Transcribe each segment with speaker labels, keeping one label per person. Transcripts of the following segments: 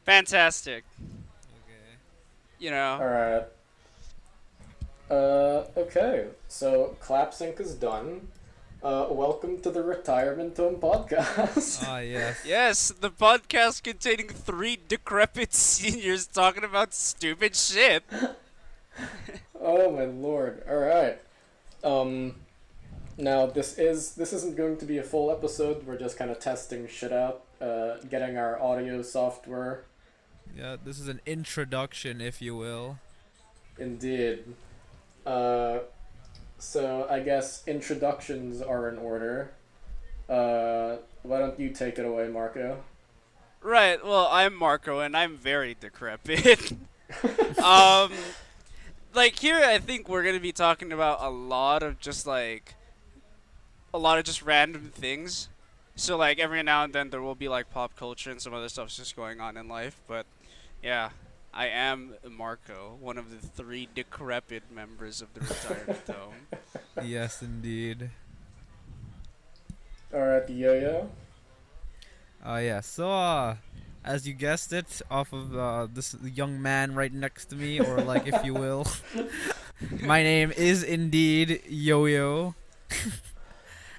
Speaker 1: Fantastic.
Speaker 2: Okay.
Speaker 1: You know.
Speaker 3: Alright. Okay. So, Clap Sync is done. Welcome to the Retirement Home Podcast.
Speaker 2: Ah, yes.
Speaker 1: Yes, the podcast containing three decrepit seniors talking about stupid shit.
Speaker 3: Oh my lord. Alright. Um, Now this isn't going to be a full episode. We're just kind of testing shit out, getting our audio software.
Speaker 2: Yeah, this is an introduction, if you will.
Speaker 3: Indeed. Uh, so I guess introductions are in order. Why don't you take it away, Marco?
Speaker 1: Right, well, I'm Marco and I'm very decrepit. um, like here I think we're going to be talking about a lot of just random things. So like every now and then there will be like pop culture and some other stuff's just going on in life, but yeah, I am Marco, one of the three decrepit members of the retirement home.
Speaker 2: Yes, indeed.
Speaker 3: All right, the yo-yo.
Speaker 2: Yeah. As you guessed it, off of this young man right next to me, or like, if you will, my name is indeed Yo-Yo.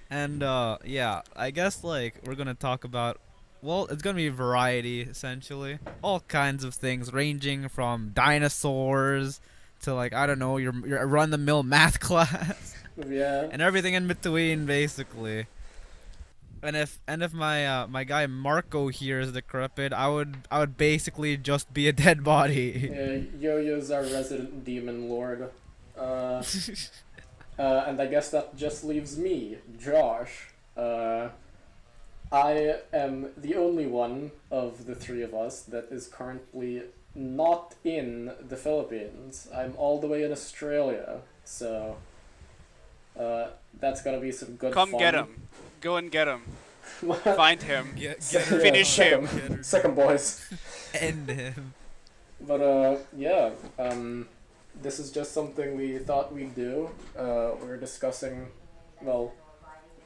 Speaker 2: And yeah, I guess like we're gonna talk about, well, it's gonna be variety essentially, all kinds of things ranging from dinosaurs to, like, I don't know, your run-the-mill math class
Speaker 3: Yeah.
Speaker 2: and everything in between basically. And if my guy Marco here is decrepit, I would basically just be a dead body.
Speaker 3: Yeah, Yo-Yo's our resident demon lord. Uh, and I guess that just leaves me, Josh. I am the only one of the three of us that is currently not in the Philippines. I'm all the way in Australia, so uh, that's gonna be some good
Speaker 1: Come get
Speaker 3: fun.
Speaker 1: him. Go and get him. Find him.
Speaker 2: Get her
Speaker 3: Yeah,
Speaker 1: Finish
Speaker 2: done.
Speaker 1: him.
Speaker 3: second,
Speaker 2: Get her
Speaker 3: second
Speaker 2: done.
Speaker 3: boys.
Speaker 2: End him.
Speaker 3: But yeah. This is just something we thought we'd do. We were discussing. Well,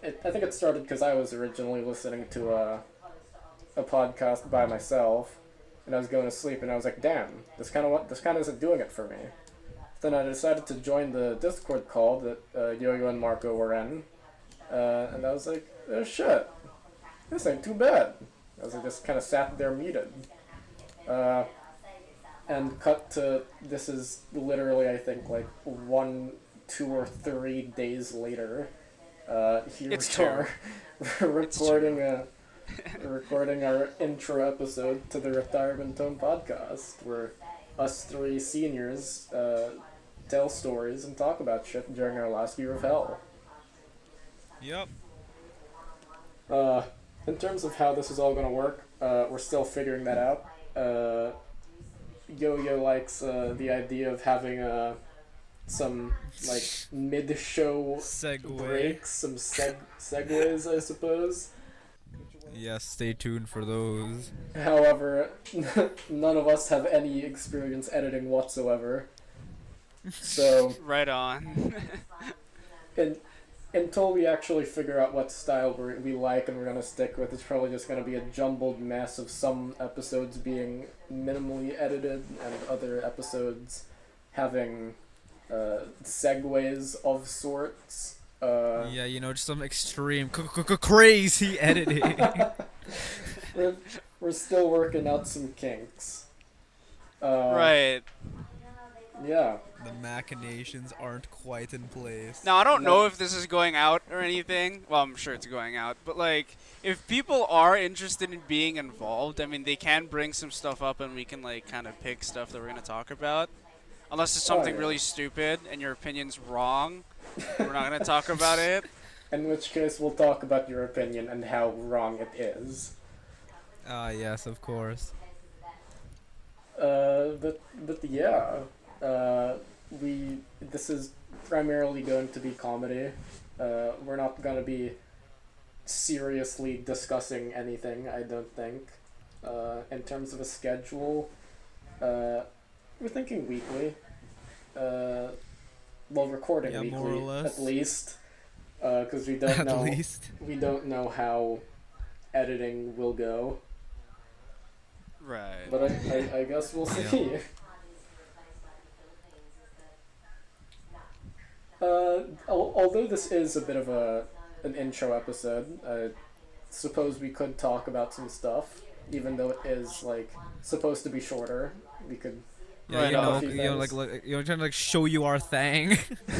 Speaker 3: I think it started because I was originally listening to a podcast by myself, and I was going to sleep, and I was like, "Damn, this kind of isn't doing it for me." Then I decided to join the Discord call that Yo-Yo and Marco were in, and I was like, "Oh shit, this ain't too bad." As I just kind of sat there muted. Uh, and cut to this is literally I think like 1, 2, or 3 days later. Here
Speaker 1: It's
Speaker 3: we
Speaker 1: two.
Speaker 3: are
Speaker 1: It's two.
Speaker 3: recording our intro episode to the Retirement Home podcast, where us three seniors tell stories and talk about shit during our last year of hell.
Speaker 2: Yep.
Speaker 3: Uh, in terms of how this is all gonna work, we're still figuring that out. Uh, Yo-Yo likes the idea of having some like mid-show
Speaker 2: Segway.
Speaker 3: breaks, some segues, I suppose.
Speaker 2: Yes, stay tuned for those.
Speaker 3: However, none of us have any experience editing whatsoever. So,
Speaker 1: Right on.
Speaker 3: in, until we actually figure out what style we like and we're gonna stick with, it's probably just gonna be a jumbled mess of some episodes being minimally edited and other episodes having segues of sorts.
Speaker 2: Yeah, just some extreme crazy editing.
Speaker 3: we're, we're still working out some kinks. Uh,
Speaker 1: Right.
Speaker 3: yeah.
Speaker 2: The machinations aren't quite in place.
Speaker 1: Now I don't
Speaker 3: No,
Speaker 1: know if this is going out or anything. Well, I'm sure it's going out, but like if people are interested in being involved, I mean they can bring some stuff up and we can like kind of pick stuff that we're going to talk about. Unless it's
Speaker 3: oh
Speaker 1: something
Speaker 3: yeah.
Speaker 1: really stupid and your opinion's wrong, we're not going to talk about it.
Speaker 3: In which case, we'll talk about your opinion and how wrong it is.
Speaker 2: Ah, yes, of course.
Speaker 3: But yeah, uh, we this is primarily going to be comedy. We're not gonna be seriously discussing anything. I don't think. In terms of a schedule, uh, we're thinking weekly. Uh, well, recording
Speaker 2: Yeah, more or
Speaker 3: weekly at
Speaker 2: less.
Speaker 3: least, because we don't
Speaker 2: At
Speaker 3: know
Speaker 2: least.
Speaker 3: how editing will go.
Speaker 1: Right.
Speaker 3: But I guess we'll
Speaker 2: Yeah.
Speaker 3: see. Although this is a bit of an intro episode, I suppose we could talk about some stuff, even though it is like supposed to be shorter. We could
Speaker 2: Yeah,
Speaker 1: Right
Speaker 3: bring up a
Speaker 1: on.
Speaker 3: few things.
Speaker 2: trying to like show you our thing.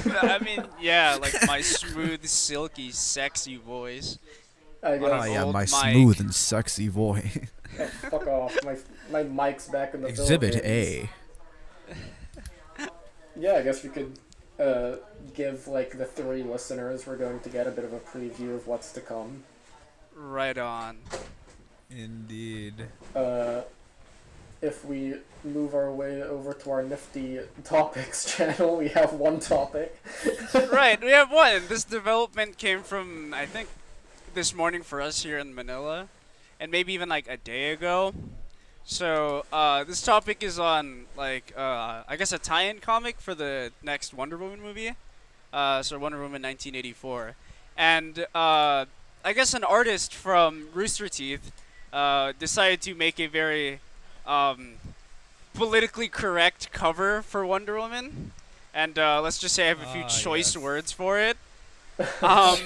Speaker 1: I mean, yeah, like my smooth, silky, sexy voice
Speaker 3: I
Speaker 1: on
Speaker 2: Oh
Speaker 1: an
Speaker 3: guess.
Speaker 2: yeah,
Speaker 1: old
Speaker 2: my
Speaker 1: mic.
Speaker 2: smooth and sexy voice.
Speaker 3: Oh, fuck off. My mic's back in the
Speaker 2: Exhibit
Speaker 3: Philippines.
Speaker 2: A.
Speaker 3: Yeah, I guess we could give like the three listeners we're going to get a bit of a preview of what's to come.
Speaker 1: Right on.
Speaker 2: Indeed.
Speaker 3: Uh, if we move our way over to our nifty topics channel, we have one topic.
Speaker 1: Right, we have one. This development came from, I think, this morning for us here in Manila, and maybe even like a day ago. So, this topic is on, like, I guess a tie-in comic for the next Wonder Woman movie. So Wonder Woman 1984. And, I guess an artist from Rooster Teeth, decided to make a very, politically correct cover for Wonder Woman. And, let's just say I have a few
Speaker 2: Ah,
Speaker 1: choice
Speaker 2: yes.
Speaker 1: words for it. Um,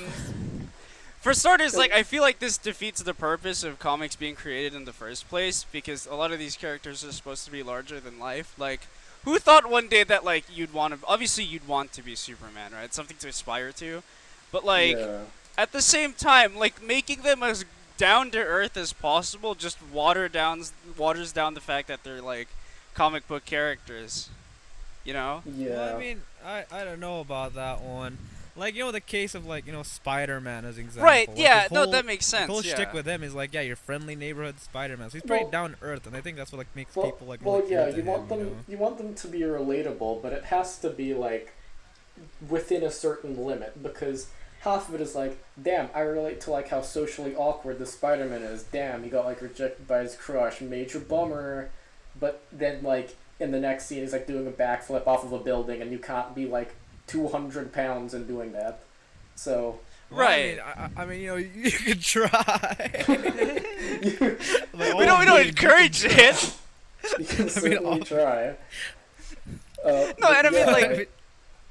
Speaker 1: for starters, like, I feel like this defeats the purpose of comics being created in the first place, because a lot of these characters are supposed to be larger than life. Like, who thought one day that, like, you'd want to, obviously you'd want to be Superman, right? Something to aspire to. But, like,
Speaker 3: Yeah.
Speaker 1: at the same time, like, making them as down to earth as possible just waters down the fact that they're, like, comic book characters. You know?
Speaker 3: Yeah.
Speaker 2: Well, I mean, I don't know about that one. Like, the case of, like, Spider-Man as an example.
Speaker 1: Right,
Speaker 2: Like,
Speaker 1: yeah,
Speaker 2: his
Speaker 1: no,
Speaker 2: whole-
Speaker 1: that makes
Speaker 2: The
Speaker 1: sense.
Speaker 2: whole
Speaker 1: Yeah.
Speaker 2: shtick with him is like, yeah, your friendly neighborhood Spider-Man. So he's pretty
Speaker 3: Well-
Speaker 2: down to earth, and I think that's what like makes
Speaker 3: well,
Speaker 2: people like.
Speaker 3: well,
Speaker 2: really
Speaker 3: yeah,
Speaker 2: into
Speaker 3: you want
Speaker 2: him,
Speaker 3: them you want them to be relatable, but it has to be like within a certain limit, because half of it is like, damn, I relate to like how socially awkward the Spider-Man is. Damn, he got like rejected by his crush, major bummer. But then like in the next scene, he's like doing a backflip off of a building, and you can't be like 200 pounds and doing that. So
Speaker 2: Well,
Speaker 1: Right.
Speaker 2: I mean, you could try. Like,
Speaker 1: We
Speaker 2: all
Speaker 1: don't
Speaker 2: means,
Speaker 1: encourage it.
Speaker 3: you can
Speaker 2: I
Speaker 3: certainly
Speaker 2: mean,
Speaker 3: try.
Speaker 1: No,
Speaker 3: But
Speaker 1: and I mean,
Speaker 3: yeah,
Speaker 1: like,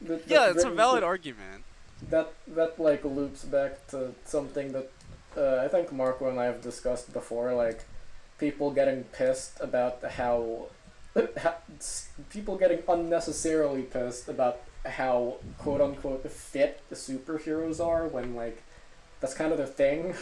Speaker 3: that
Speaker 1: yeah, it's a
Speaker 3: brings
Speaker 1: valid
Speaker 3: it-
Speaker 1: argument.
Speaker 3: that like loops back to something that I think Marco and I have discussed before, like people getting pissed about people getting unnecessarily pissed about how quote unquote fit the superheroes are, when like that's kind of the thing.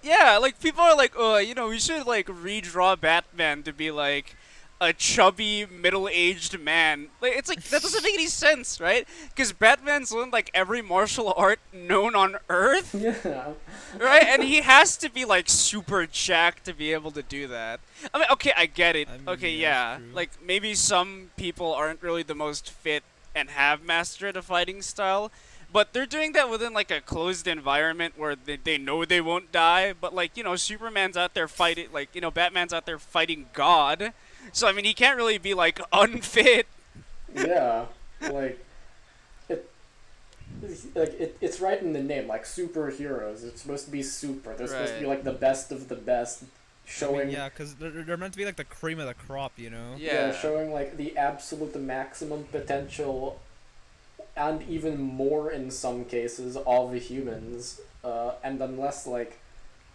Speaker 1: Yeah, like people are like, we should like redraw Batman to be like a chubby middle-aged man. Like it's like that doesn't make any sense, right? Because Batman's learned like every martial art known on Earth,
Speaker 3: Yeah.
Speaker 1: right? And he has to be like super jacked to be able to do that. I mean, okay, I get it.
Speaker 2: I mean,
Speaker 1: Okay,
Speaker 2: yeah,
Speaker 1: yeah,
Speaker 2: that's true.
Speaker 1: like maybe some people aren't really the most fit and have mastered a fighting style. But they're doing that within like a closed environment where they know they won't die. But like, Superman's out there fighting, like, Batman's out there fighting God. So I mean, he can't really be like unfit.
Speaker 3: Yeah. Like it's right in the name, like superheroes. It's supposed to be super. They're supposed to be
Speaker 1: Right.
Speaker 3: like the best of the best, showing
Speaker 2: yeah, because they're meant to be like the cream of the crop,
Speaker 1: Yeah.
Speaker 3: showing like the absolute maximum potential, and even more in some cases, of humans. And unless like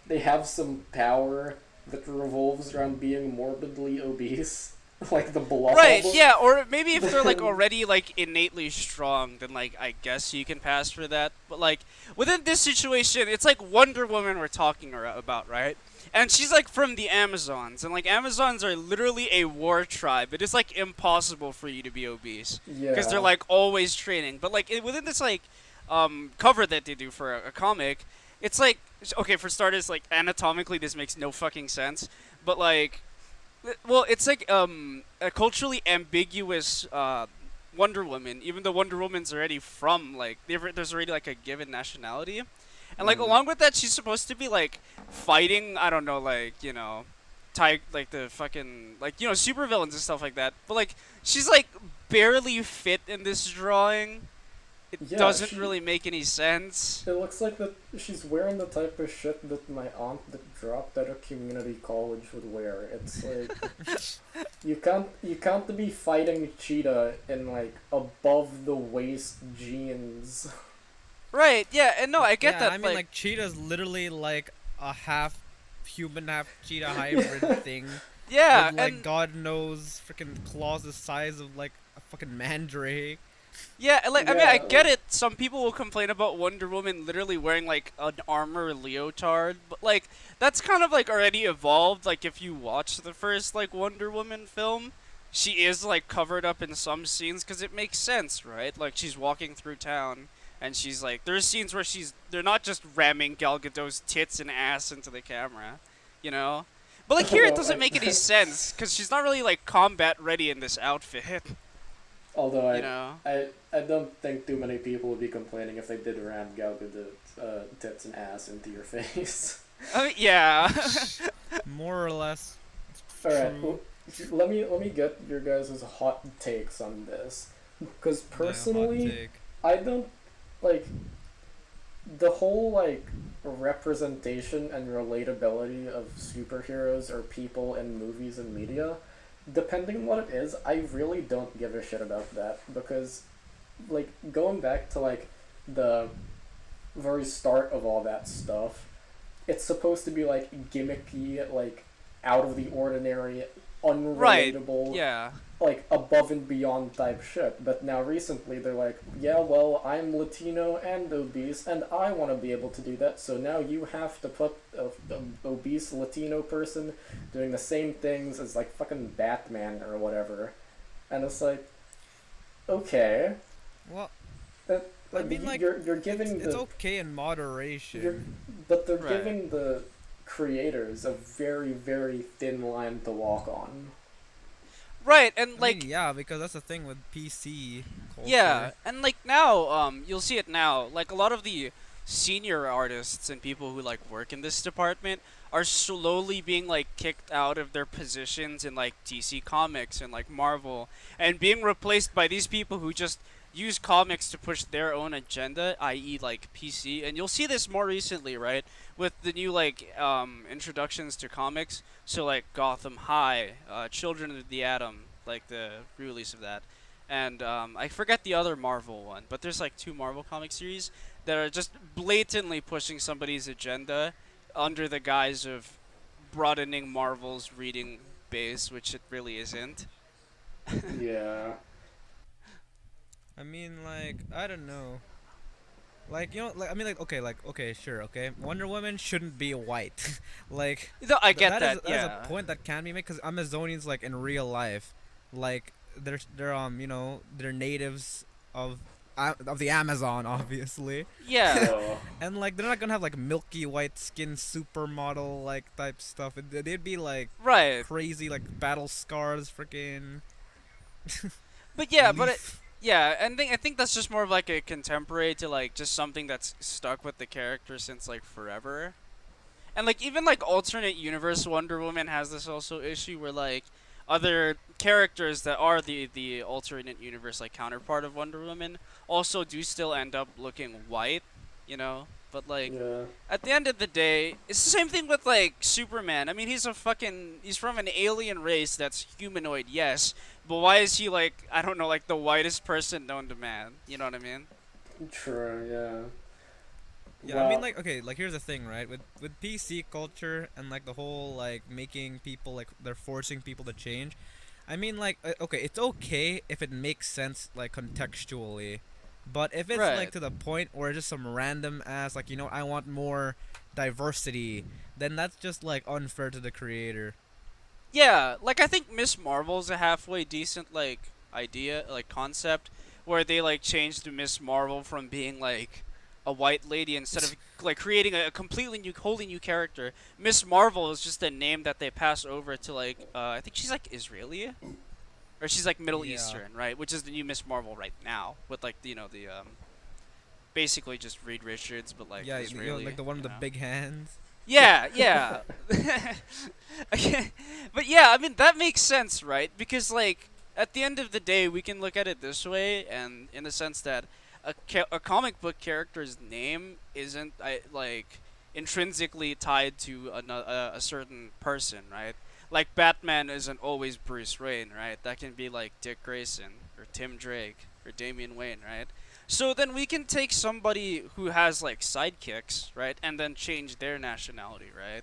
Speaker 3: they have some power that revolves around being morbidly obese, like the blob.
Speaker 1: Right, yeah, or maybe if they're like already like innately strong, then like I guess you can pass for that. But like within this situation, it's like Wonder Woman we're talking about, right? And she's like from the Amazons, and like Amazons are literally a war tribe. It is like impossible for you to be obese
Speaker 3: Yeah.
Speaker 1: because they're like always training. But like within this like cover that they do for a comic, it's like, okay, for starters, like anatomically this makes no fucking sense. But like, well, it's like a culturally ambiguous Wonder Woman, even though Wonder Woman's already from like there's already like a given nationality, and like
Speaker 3: Mhm.
Speaker 1: along with that, she's supposed to be like fighting, I don't know, like like the fucking like supervillains and stuff like that. But like she's like barely fit in this drawing. it
Speaker 3: Yeah,
Speaker 1: doesn't
Speaker 3: she.
Speaker 1: really make any sense.
Speaker 3: It looks like that she's wearing the type of shit that my aunt that dropped out of community college would wear. It's like you can't be fighting Cheetah in like above the waist jeans.
Speaker 1: Right, yeah, and no, I get
Speaker 2: Yeah, I
Speaker 1: that,
Speaker 2: mean,
Speaker 1: like,
Speaker 2: like Cheetah's literally like a half human, half cheetah
Speaker 3: Yeah.
Speaker 2: hybrid thing
Speaker 1: yeah,
Speaker 2: with like
Speaker 1: and
Speaker 2: God knows freaking claws the size of like a fucking mandrake.
Speaker 1: yeah, and, like, I mean, I
Speaker 3: Yeah,
Speaker 1: get it. Some people will complain about Wonder Woman literally wearing like an armor leotard, but like that's kind of like already evolved. Like if you watch the first like Wonder Woman film, she is like covered up in some scenes because it makes sense, right? Like she's walking through town and she's like, there's scenes where they're not just ramming Gal Gadot's tits and ass into the camera, you know. But like here it
Speaker 3: well,
Speaker 1: doesn't make any sense because she's not really like combat ready in this outfit,
Speaker 3: although
Speaker 1: you know.
Speaker 3: I don't think too many people would be complaining if they did ram Gal Gadot's tits and ass into your face.
Speaker 1: I mean, yeah.
Speaker 2: More or less.
Speaker 3: All right,
Speaker 2: True.
Speaker 3: let me get your guys' hot takes on this, because
Speaker 2: Yeah, hot
Speaker 3: personally,
Speaker 2: take.
Speaker 3: I don't like the whole like representation and relatability of superheroes or people in movies and media. Depending on what it is, I really don't give a shit about that because, like, going back to like the very start of all that stuff, it's supposed to be like gimmicky, like out of the ordinary,
Speaker 1: Right.
Speaker 3: unrelatable,
Speaker 1: Yeah.
Speaker 3: like above and beyond type shit. But now recently they're like, yeah, well, I'm Latino and obese, and I want to be able to do that. So now you have to put a obese Latino person doing the same things as like fucking Batman or whatever, and it's like, okay,
Speaker 2: Well,
Speaker 3: that
Speaker 2: I mean, like,
Speaker 3: you're giving
Speaker 2: it's
Speaker 3: the
Speaker 2: okay in
Speaker 3: you're,
Speaker 2: moderation.
Speaker 3: but they're
Speaker 1: Right.
Speaker 3: giving the creators a very very thin line to walk on.
Speaker 1: Right, and
Speaker 2: I
Speaker 1: like
Speaker 2: mean, yeah, because that's the thing with PC culture.
Speaker 1: yeah, and like now, you'll see it now. Like a lot of the senior artists and people who like work in this department are slowly being like kicked out of their positions in like DC Comics and like Marvel and being replaced by these people who just use comics to push their own agenda, i.e. like PC. And you'll see this more recently, right? With the new like introductions to comics. So like Gotham High, Children of the Atom, like the release of that. And I forget the other Marvel one, but there's like two Marvel comic series that are just blatantly pushing somebody's agenda under the guise of broadening Marvel's reading base, which it really isn't.
Speaker 3: Yeah.
Speaker 2: I mean, like, I don't know. Like, you know, like, I mean, like, okay, sure, okay. Wonder Woman shouldn't be white. Like,
Speaker 1: No, I get
Speaker 2: that
Speaker 1: that,
Speaker 2: is that
Speaker 1: yeah.
Speaker 2: is a point that can be made because Amazonians, like, in real life, like, they're natives of of the Amazon, obviously,
Speaker 1: Yeah,
Speaker 3: Oh.
Speaker 2: and like, they're not gonna have like milky white skin supermodel like type stuff. They'd be like
Speaker 1: right.
Speaker 2: crazy, like battle scars, freaking.
Speaker 1: But yeah, but it,
Speaker 2: leaf.
Speaker 1: yeah, and I think that's just more of like a contemporary to like just something that's stuck with the character since like forever. And like even like alternate universe Wonder Woman has this also issue where like other characters that are the alternate universe like counterpart of Wonder Woman also do still end up looking white, you know? But like
Speaker 3: Yeah.
Speaker 1: at the end of the day, it's the same thing with like Superman. I mean, he's from an alien race that's humanoid, yes, but why is he like I don't know, like the whitest person known to man? You know what I mean?
Speaker 3: True. Yeah.
Speaker 2: Yeah, I mean,
Speaker 3: Well,
Speaker 2: like, okay, like, here's the thing, right? With PC culture and like the whole like making people like they're forcing people to change. I mean, like, okay, it's okay if it makes sense like contextually, but if it's
Speaker 1: Right.
Speaker 2: like to the point where it's just some random ass like I want more diversity, then that's just like unfair to the creator.
Speaker 1: Yeah, like I think Miss Marvel's a halfway decent like idea, like concept, where they like changed Miss Marvel from being like a white lady instead of like creating a completely new, wholly new character. Miss Marvel is just a name that they pass over to like I think she's like Israeli or she's like Middle
Speaker 2: Yeah.
Speaker 1: Eastern, right? Which is the new Miss Marvel right now with like the basically just Reed Richards, but like
Speaker 2: Yeah,
Speaker 1: Israeli,
Speaker 2: like the one with
Speaker 1: you
Speaker 2: the
Speaker 1: know?
Speaker 2: big hands.
Speaker 1: Yeah, yeah. Okay. But yeah, I mean that makes sense, right? Because like at the end of the day, we can look at it this way, and in the sense that a comic book character's name isn't like intrinsically tied to a certain person, right? Like Batman isn't always Bruce Wayne, right? That can be like Dick Grayson or Tim Drake or Damian Wayne, right? So then we can take somebody who has like sidekicks, right, and then change their nationality, right?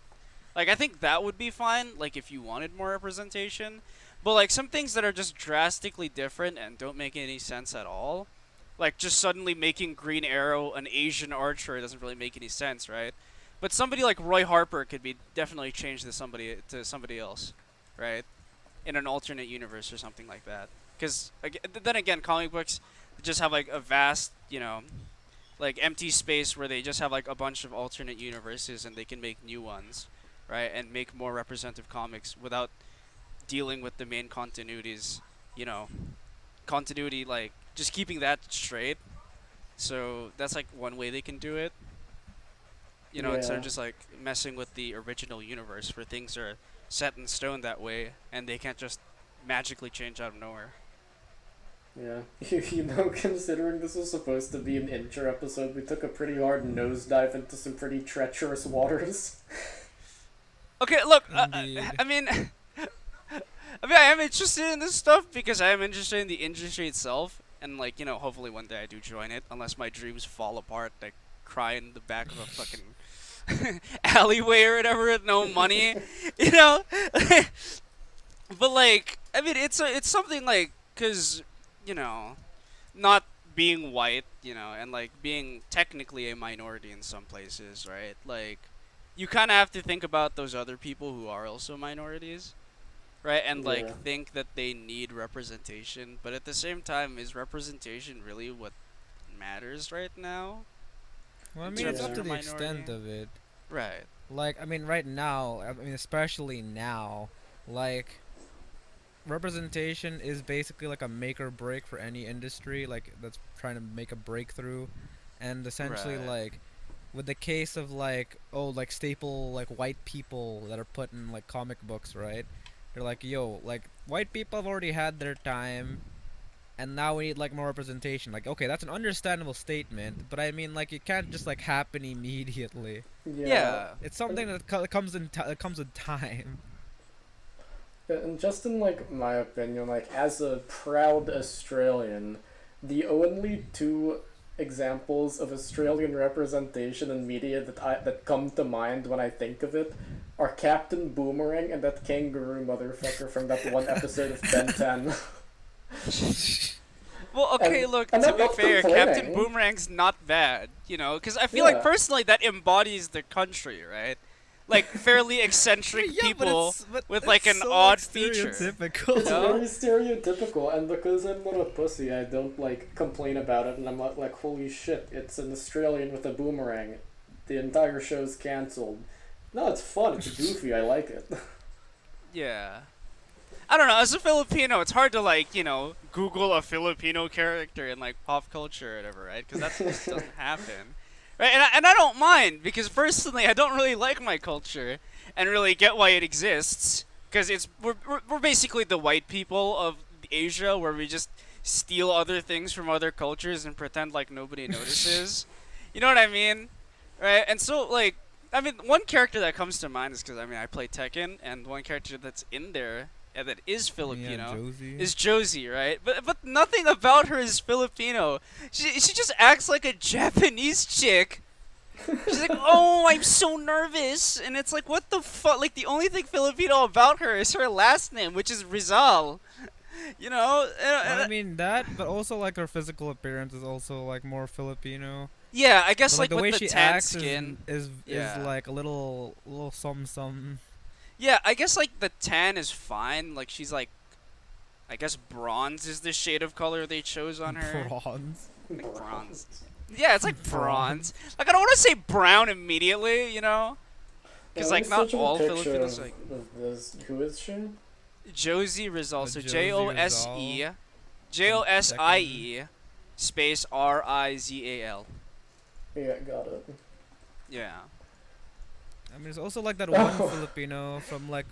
Speaker 1: Like I think that would be fine, like if you wanted more representation. But like some things that are just drastically different and don't make any sense at all, like just suddenly making Green Arrow an Asian archer doesn't really make any sense, right? But somebody like Roy Harper could be definitely changed to somebody else, right? In an alternate universe or something like that. Because then again, comic books just have like a vast, like empty space where they just have like a bunch of alternate universes and they can make new ones, right? And make more representative comics without dealing with the main continuities, you know, continuity like just keeping that straight. So that's like one way they can do it. Instead of
Speaker 3: Yeah.
Speaker 1: just like messing with the original universe where things are set in stone that way and they can't just magically change out of nowhere.
Speaker 3: Yeah. Considering this was supposed to be an intro episode, we took a pretty hard nosedive into some pretty treacherous waters.
Speaker 1: Okay, look,
Speaker 2: Indeed.
Speaker 1: I mean, I am interested in this stuff because I am interested in the industry itself, and like hopefully one day I do join it, unless my dreams fall apart, like cry in the back of a fucking alleyway or whatever with no money, you know. But like, I mean, it's something like because you know, not being white, and like being technically a minority in some places, right? Like, you kind of have to think about those other people who are also minorities, right? And like
Speaker 3: Yeah.
Speaker 1: think that they need representation, but at the same time, is representation really what matters right now
Speaker 2: Well, I
Speaker 1: in
Speaker 2: mean, it's
Speaker 1: terms
Speaker 2: up
Speaker 1: of
Speaker 3: Yeah.
Speaker 2: to
Speaker 1: your
Speaker 2: the extent
Speaker 1: minority?
Speaker 2: of it.
Speaker 1: Right.
Speaker 2: Like, I mean, right now, I mean, especially now, like, representation is basically like a make or break for any industry, like, that's trying to make a breakthrough. And essentially,
Speaker 1: Right.
Speaker 2: like, with the case of, like, oh, like, staple, like, white people that are put in, like, comic books, right? They're like, yo, like, white people have already had their time, and now we need like more representation. Like, okay, that's an understandable statement, but I mean, like, it can't just like happen immediately.
Speaker 3: Yeah.
Speaker 1: Yeah.
Speaker 2: It's something that comes in it comes with time.
Speaker 3: And just in like my opinion, like as a proud Australian, the only two examples of Australian representation in media that come to mind when I think of it are Captain Boomerang and that kangaroo motherfucker from that one episode of Ben 10.
Speaker 1: Well, okay,
Speaker 3: and
Speaker 1: look,
Speaker 3: and
Speaker 1: to
Speaker 3: I'm
Speaker 1: be
Speaker 3: not
Speaker 1: fair, Captain
Speaker 3: complaining.
Speaker 1: Boomerang's not bad, because I feel like
Speaker 3: Yeah.
Speaker 1: personally that embodies the country, right? Like fairly eccentric people with like an odd feature.
Speaker 2: stereotypical.
Speaker 3: It's
Speaker 1: No?
Speaker 3: very stereotypical, and because I'm not a pussy, I don't like complain about it, and I'm not like, holy shit, it's an Australian with a boomerang. The entire show's cancelled. No, it's fun. It's goofy. I like it.
Speaker 1: Yeah. I don't know. As a Filipino, it's hard to like Google a Filipino character in like pop culture or whatever, right? Because that just doesn't happen, right? And I don't mind because personally, I don't really like my culture and really get why it exists. Because we're basically the white people of Asia, where we just steal other things from other cultures and pretend like nobody notices. You know what I mean, right? And so like. I mean, one character that comes to mind is because I play Tekken, and one character that's in there and that is
Speaker 2: Yeah,
Speaker 1: Filipino
Speaker 2: Josie.
Speaker 1: is Josie, right? But nothing about her is Filipino. She just acts like a Japanese chick. She's like, oh, I'm so nervous, and it's like, what the fuck? Like the only thing Filipino about her is her last name, which is Rizal. You know?
Speaker 2: Well, I mean that, but also like her physical appearance is also like more Filipino.
Speaker 1: Yeah, I guess
Speaker 2: But like
Speaker 1: like
Speaker 2: the
Speaker 1: with
Speaker 2: way
Speaker 1: the
Speaker 2: she
Speaker 1: tan
Speaker 2: acts
Speaker 1: skin.
Speaker 2: is
Speaker 1: Yeah.
Speaker 2: like a little some
Speaker 1: Yeah, I guess like the tan is fine. Like she's like, I guess bronze is the shade of color they chose on her.
Speaker 2: bronze.
Speaker 1: Like bronze. Yeah, it's like bronze. Like I don't want to say brown immediately, because
Speaker 3: Yeah,
Speaker 1: like
Speaker 3: let me
Speaker 1: not
Speaker 3: search up a
Speaker 1: all
Speaker 3: picture
Speaker 1: Filipinos like
Speaker 3: of this. Who is she?
Speaker 1: Josie Rizal. So
Speaker 2: Josie
Speaker 1: Jose, Josie space Rizal.
Speaker 3: Yeah, got it.
Speaker 1: Yeah.
Speaker 2: I mean, it's also like that one Filipino from like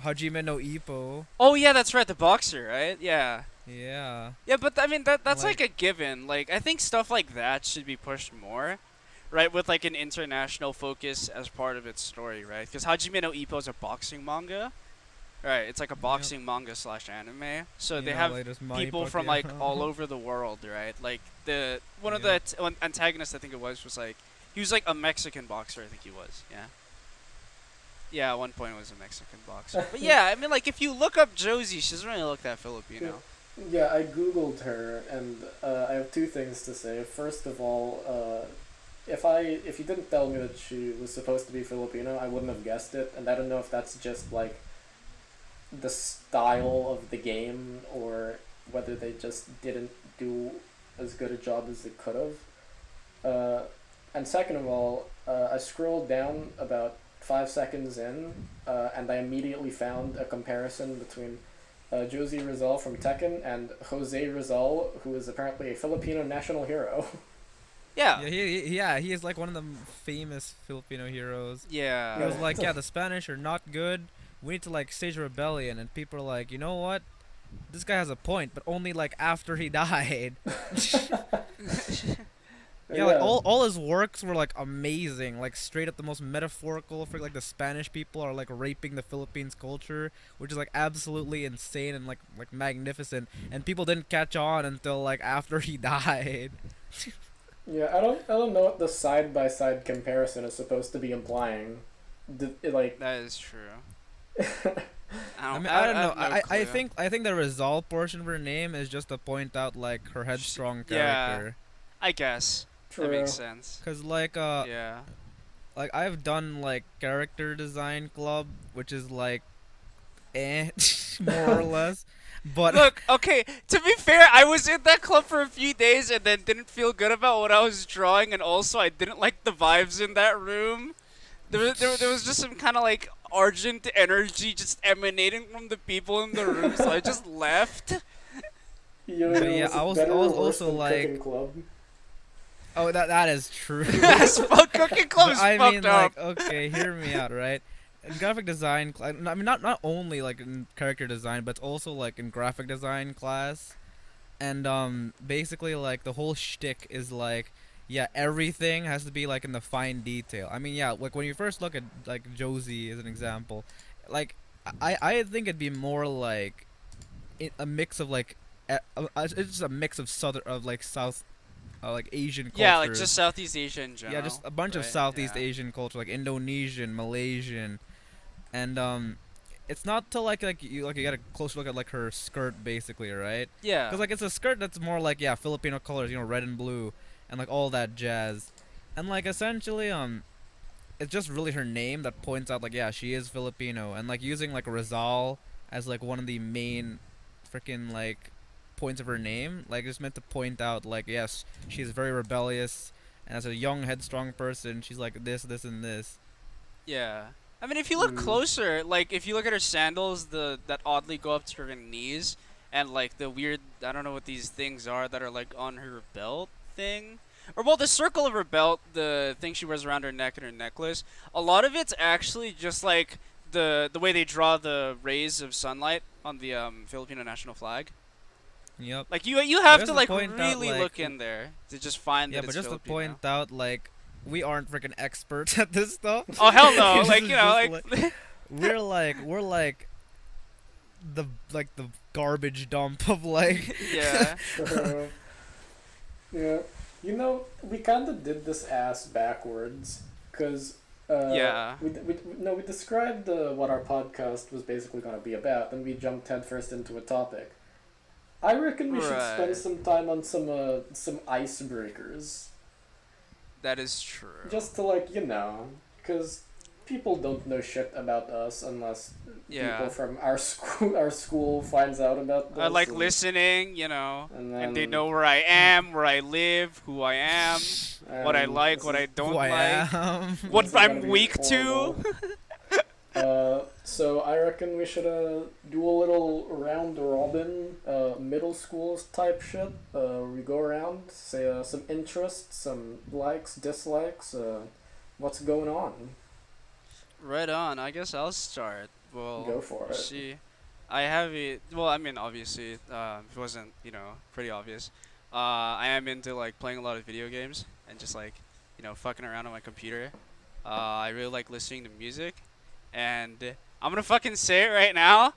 Speaker 2: Hajime no Ippo.
Speaker 1: Oh yeah, that's right, the boxer, right? Yeah.
Speaker 2: Yeah.
Speaker 1: Yeah, but I mean that's like
Speaker 2: Like
Speaker 1: a given. Like I think stuff like that should be pushed more, right? With like an international focus as part of its story, right? Because Hajime no Ippo is a boxing manga, right? It's like a
Speaker 2: yep.
Speaker 1: boxing manga slash anime. So
Speaker 2: You
Speaker 1: they
Speaker 2: know,
Speaker 1: have
Speaker 2: like there's Money
Speaker 1: people from like all
Speaker 2: Pacquiao.
Speaker 1: over the world, right? Like the one of the
Speaker 2: Yep.
Speaker 1: antagonists I think it was like he was like a Mexican boxer. I think he was. Yeah. Yeah, at one point it was a Mexican boxer. But yeah, I mean, like, if you look up Josie, she doesn't really look that Filipino.
Speaker 3: Yeah, I googled her, and I have two things to say. First of all, if you didn't tell me that she was supposed to be Filipino, I wouldn't have guessed it, and I don't know if that's just like the style of the game or whether they just didn't do as good a job as they could have. And second of all, I scrolled down about 5 seconds in, and I immediately found a comparison between Josie Rizal from Tekken and Jose Rizal, who is apparently a Filipino national hero.
Speaker 1: Yeah.
Speaker 2: Yeah, he is like one of the famous Filipino heroes.
Speaker 1: Yeah.
Speaker 2: He was
Speaker 3: Yeah.
Speaker 2: like, yeah, the Spanish are not good. We need to like stage a rebellion, and people are like, you know what? This guy has a point, but only like after he died. Yeah, like all his works were like amazing, like straight up the most metaphorical for like the Spanish people are like raping the Philippines culture, which is like absolutely insane and like magnificent, and people didn't catch on until like after he died.
Speaker 3: Yeah, I don't know what the side by side comparison is supposed to be implying. Like,
Speaker 1: That is true.
Speaker 2: I mean, I don't know.
Speaker 1: have no
Speaker 2: I
Speaker 1: clue.
Speaker 2: think the resolve portion of her name is just to point out like her headstrong character.
Speaker 1: I guess that
Speaker 3: true.
Speaker 1: makes sense.
Speaker 2: Cause like
Speaker 1: Yeah.
Speaker 2: like I've done like character design club, which is like more or less. But
Speaker 1: Look, okay, to be fair, I was in that club for a few days and then didn't feel good about what I was drawing, and also I didn't like the vibes in that room. There was just some kind of like argent energy just emanating from the people in the room, so I just left.
Speaker 3: Yo-Yo
Speaker 2: yeah,
Speaker 3: is
Speaker 2: I was
Speaker 3: better or worse
Speaker 2: also
Speaker 3: than
Speaker 2: like-
Speaker 3: Cooking Club.
Speaker 2: oh, that is true.
Speaker 1: As fuck, Cooking Club is
Speaker 2: I
Speaker 1: fucked
Speaker 2: mean,
Speaker 1: up.
Speaker 2: like, okay, hear me out, right? In graphic design, I mean, not only like in character design, but also like in graphic design class, and basically like the whole shtick is like, yeah, everything has to be like in the fine detail. I mean, yeah, like when you first look at like Josie as an example, like I think it'd be more like a mix of like, it's just a mix of South like Asian cultures.
Speaker 1: Yeah, like just Southeast Asia in general.
Speaker 2: Yeah, just a bunch of
Speaker 1: right?
Speaker 2: Southeast
Speaker 1: Yeah.
Speaker 2: Asian culture, like Indonesian, Malaysian, and it's not till like you get a close look at like her skirt basically, right?
Speaker 1: Yeah.
Speaker 2: Because like it's a skirt that's more like, yeah, Filipino colors, you know, red and blue, and like all that jazz, and like essentially it's just really her name that points out like, yeah, she is Filipino, and like using like Rizal as like one of the main freaking like points of her name, like it's meant to point out like, yes, she's very rebellious, and as a young headstrong person she's like this and this.
Speaker 1: Yeah. I mean, if you look
Speaker 3: Mm.
Speaker 1: closer, like if you look at her sandals, that oddly go up to her knees, and like the weird, I don't know what these things are that are like on her belt thing, or well, the circle of her belt, the thing she wears around her neck and her necklace. A lot of it's actually just like the way they draw the rays of sunlight on the Filipino national flag.
Speaker 2: Yep.
Speaker 1: Like you have
Speaker 2: Just
Speaker 1: to
Speaker 2: to
Speaker 1: like
Speaker 2: point out,
Speaker 1: really
Speaker 2: like-
Speaker 1: look in there to just find
Speaker 2: Yeah,
Speaker 1: that
Speaker 2: but
Speaker 1: it's
Speaker 2: just to
Speaker 1: Filipino.
Speaker 2: point out, like, we aren't freaking experts at this stuff.
Speaker 1: Oh hell no!
Speaker 2: This
Speaker 1: Like
Speaker 2: is
Speaker 1: you know,
Speaker 2: just
Speaker 1: like
Speaker 2: we're like the garbage dump of like
Speaker 1: yeah.
Speaker 3: Yeah, you know, we kind of did this ass backwards, cause
Speaker 1: Yeah.
Speaker 3: we described what our podcast was basically gonna be about, then we jumped headfirst into a topic. I reckon we should spend
Speaker 1: Right.
Speaker 3: some time on some icebreakers,
Speaker 1: That is true.
Speaker 3: just to like, you know, cause people don't know shit about us unless
Speaker 1: Yeah.
Speaker 3: people from our school finds out about this.
Speaker 1: Like
Speaker 3: and-
Speaker 1: listening, you know,
Speaker 3: and,
Speaker 1: and they
Speaker 3: then-
Speaker 1: know where I am, where I live, who I am, what I
Speaker 3: and
Speaker 1: like,
Speaker 3: this
Speaker 1: what
Speaker 3: is-
Speaker 1: I don't
Speaker 2: who I
Speaker 1: like,
Speaker 2: am.
Speaker 1: what
Speaker 3: This is gonna
Speaker 1: I'm
Speaker 3: be
Speaker 1: weak to.
Speaker 3: horrible. So I reckon we should do a little round robin, middle schools type shit. We go around, say some interests, some likes, dislikes, what's going on.
Speaker 1: Right on. I guess I'll start. Well,
Speaker 3: Go for it.
Speaker 1: see, I have it. Well, I mean, obviously, it wasn't, pretty obvious. I am into like playing a lot of video games and just like, fucking around on my computer. I really like listening to music, and I'm gonna fucking say it right now,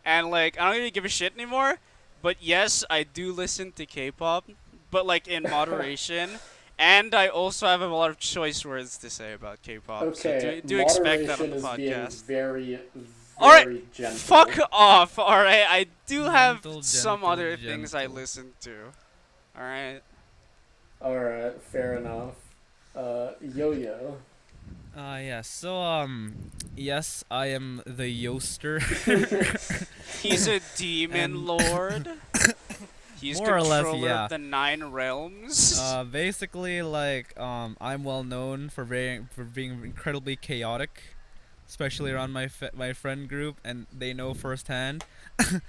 Speaker 1: and like, I don't even give a shit anymore. But yes, I do listen to K-pop, but like in moderation. And I also have a lot of choice words to say about K-pop, so
Speaker 3: Okay,
Speaker 1: do expect that on
Speaker 3: moderation
Speaker 1: the
Speaker 3: is being
Speaker 1: podcast.
Speaker 3: very,
Speaker 1: Alright,
Speaker 3: very gentle.
Speaker 1: fuck off. All right, I do have
Speaker 2: Gentle,
Speaker 1: some
Speaker 2: gentle,
Speaker 1: other things I
Speaker 2: gentle.
Speaker 1: listen to. All right.
Speaker 3: Alright, fair enough. Yo-Yo.
Speaker 2: Yeah. So yes, I am the Yoster.
Speaker 1: He's a demon
Speaker 2: And-
Speaker 1: lord. He's
Speaker 2: More or less,
Speaker 1: controller
Speaker 2: yeah.
Speaker 1: of the 9 realms.
Speaker 2: Basically, like, I'm well known for being incredibly chaotic, especially around my friend group, and they know firsthand. I